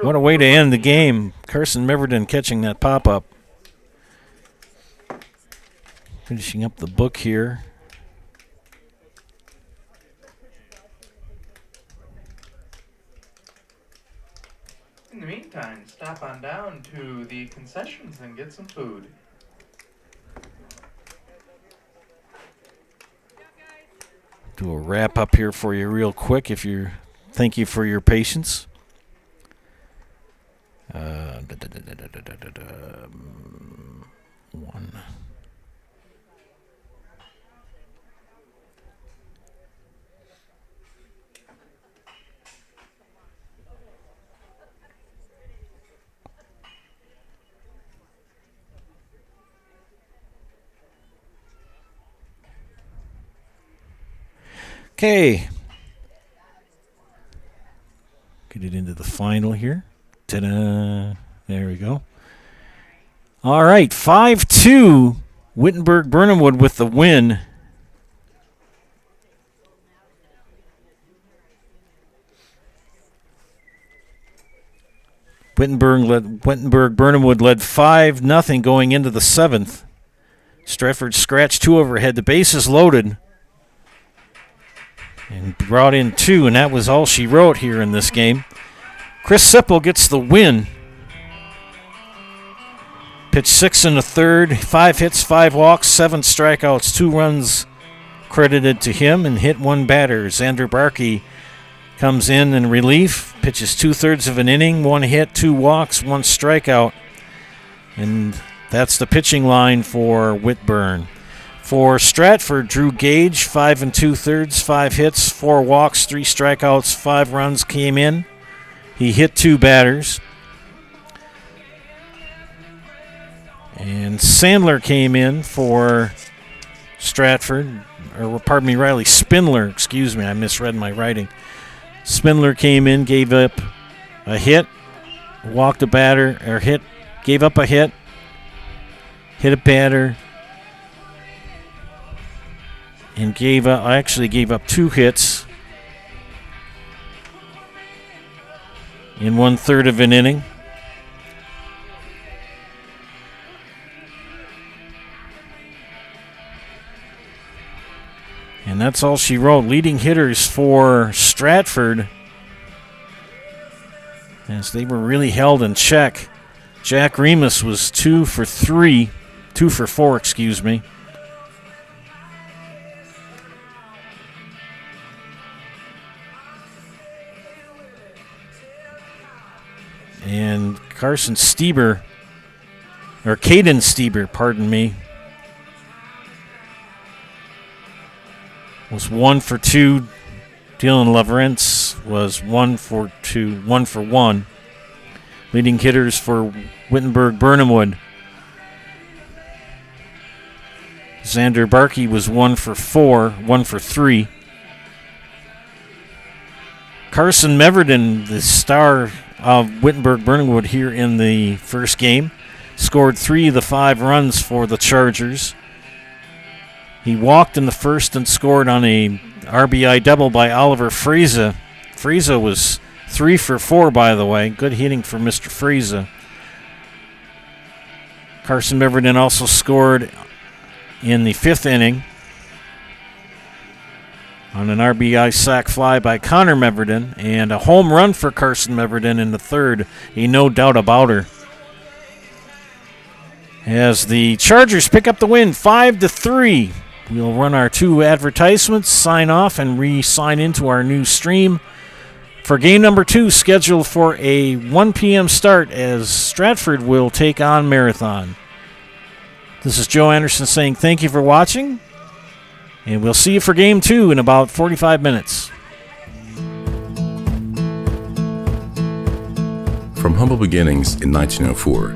What a way to end the game. Carson Meverden catching that pop-up. Finishing up the book here. In the meantime, stop on down to the concessions and get some food. Do a wrap up here for you real quick. Thank you for your patience. One. Okay. Get it into the final here. Ta-da. There we go. All right, 5-2. Wittenberg Burnhamwood with the win. Wittenberg Burnhamwood led 5-0 going into the 7th. Stratford scratched 2 overhead. The bases loaded. And brought in 2, and that was all she wrote here in this game. Chris Sipple gets the win. Pitched 6 in the 3rd, 5 hits, 5 walks, 7 strikeouts, 2 runs credited to him, and hit 1 batter. Xander Barkey comes in relief, pitches 2/3 of an inning, 1 hit, 2 walks, 1 strikeout. And that's the pitching line for Whitburn. For Stratford, Drew Gage, 5 2/3, 5 hits, 4 walks, 3 strikeouts, 5 runs came in. He hit 2 batters. And Sandler came in for Stratford, Riley Spindler, excuse me, I misread my writing. Spindler came in, gave up a hit, walked a batter, gave up a hit, hit a batter, and gave up 2 hits in 1/3 of an inning. And that's all she wrote. Leading hitters for Stratford, as they were really held in check. Jack Remus was 2 for 4, excuse me. And Caden Stieber, pardon me, was 1 for 2. Dylan Leverance was 1 for 2, 1 for 1. Leading hitters for Wittenberg Burnhamwood. Xander Barkey was 1 for 4, 1 for 3. Carson Meverden, the star of Wittenberg Burnhamwood here in the first game, scored 3 of the 5 runs for the Chargers. He walked in the first and scored on a RBI double by Oliver Friese. Friese was 3 for 4, by the way. Good hitting for Mr. Friese. Carson Meverden also scored in the 5th inning on an RBI sac fly by Connor Meverden, and a home run for Carson Meverden in the 3rd. No doubt about her. As the Chargers pick up the win, 5-3. We'll run our 2 advertisements, sign off, and re-sign into our new stream for game number 2, scheduled for a 1 p.m. start, as Stratford will take on Marathon. This is Joe Anderson saying thank you for watching, and we'll see you for game 2 in about 45 minutes. From humble beginnings in 1904,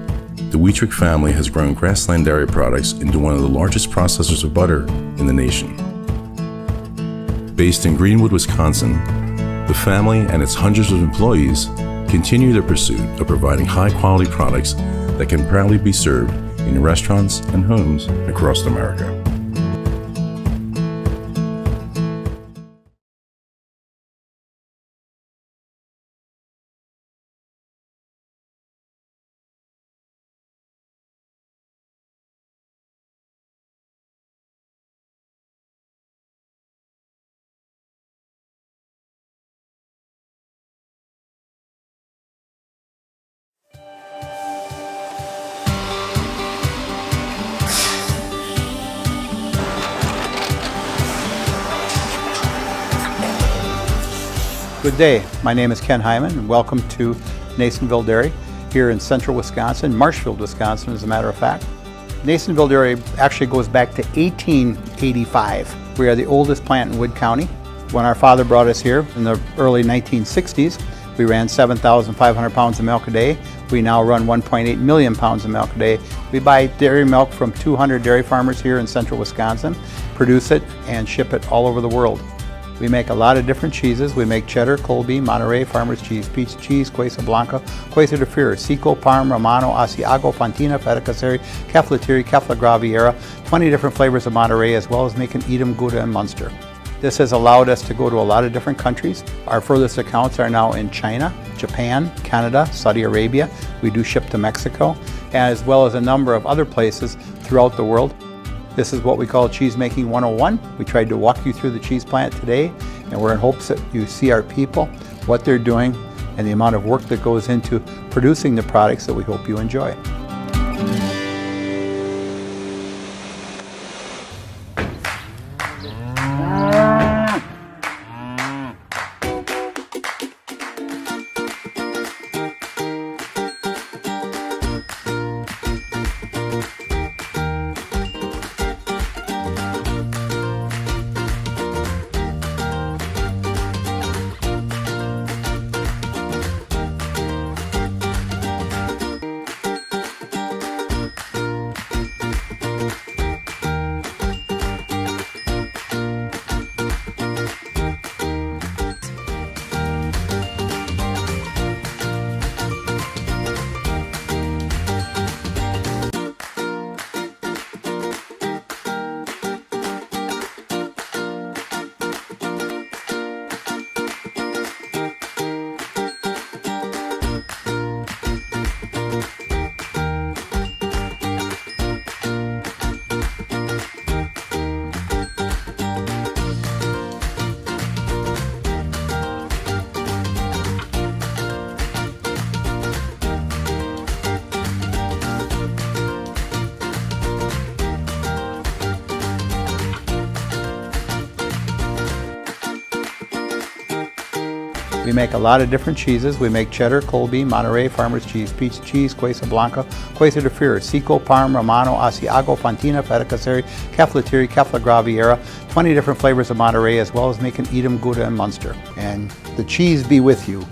the Wittenberg family has grown Grassland Dairy Products into one of the largest processors of butter in the nation. Based in Greenwood, Wisconsin, the family and its hundreds of employees continue their pursuit of providing high-quality products that can proudly be served in restaurants and homes across America. Good day, my name is Ken Hyman and welcome to Nasonville Dairy here in central Wisconsin, Marshfield, Wisconsin as a matter of fact. Nasonville Dairy actually goes back to 1885. We are the oldest plant in Wood County. When our father brought us here in the early 1960s, we ran 7,500 pounds of milk a day. We now run 1.8 million pounds of milk a day. We buy dairy milk from 200 dairy farmers here in central Wisconsin, produce it and ship it all over the world. We make a lot of different cheeses. We make cheddar, Colby, Monterey, Farmer's Cheese, Pizza Cheese, Quesa Blanca, Quesa de Fir, Seco, Parm, Romano, Asiago, Fontina, Feta Caseri, Caflatiri, Cafla Graviera, 20 different flavors of Monterey, as well as making Edam, Gouda, and Munster. This has allowed us to go to a lot of different countries. Our furthest accounts are now in China, Japan, Canada, Saudi Arabia. We do ship to Mexico, as well as a number of other places throughout the world. This is what we call Cheese Making 101. We tried to walk you through the cheese plant today, and we're in hopes that you see our people, what they're doing, and the amount of work that goes into producing the products that we hope you enjoy. We make a lot of different cheeses. We make cheddar, Colby, Monterey, Farmer's Cheese, Pizza Cheese, Quesa Blanca, Quesa de Fir, Seco, Parm, Romano, Asiago, Fontina, Feta Caseri, Caflatiri, Cafla Graviera, 20 different flavors of Monterey, as well as making Edam, Gouda, and Munster. And the cheese be with you.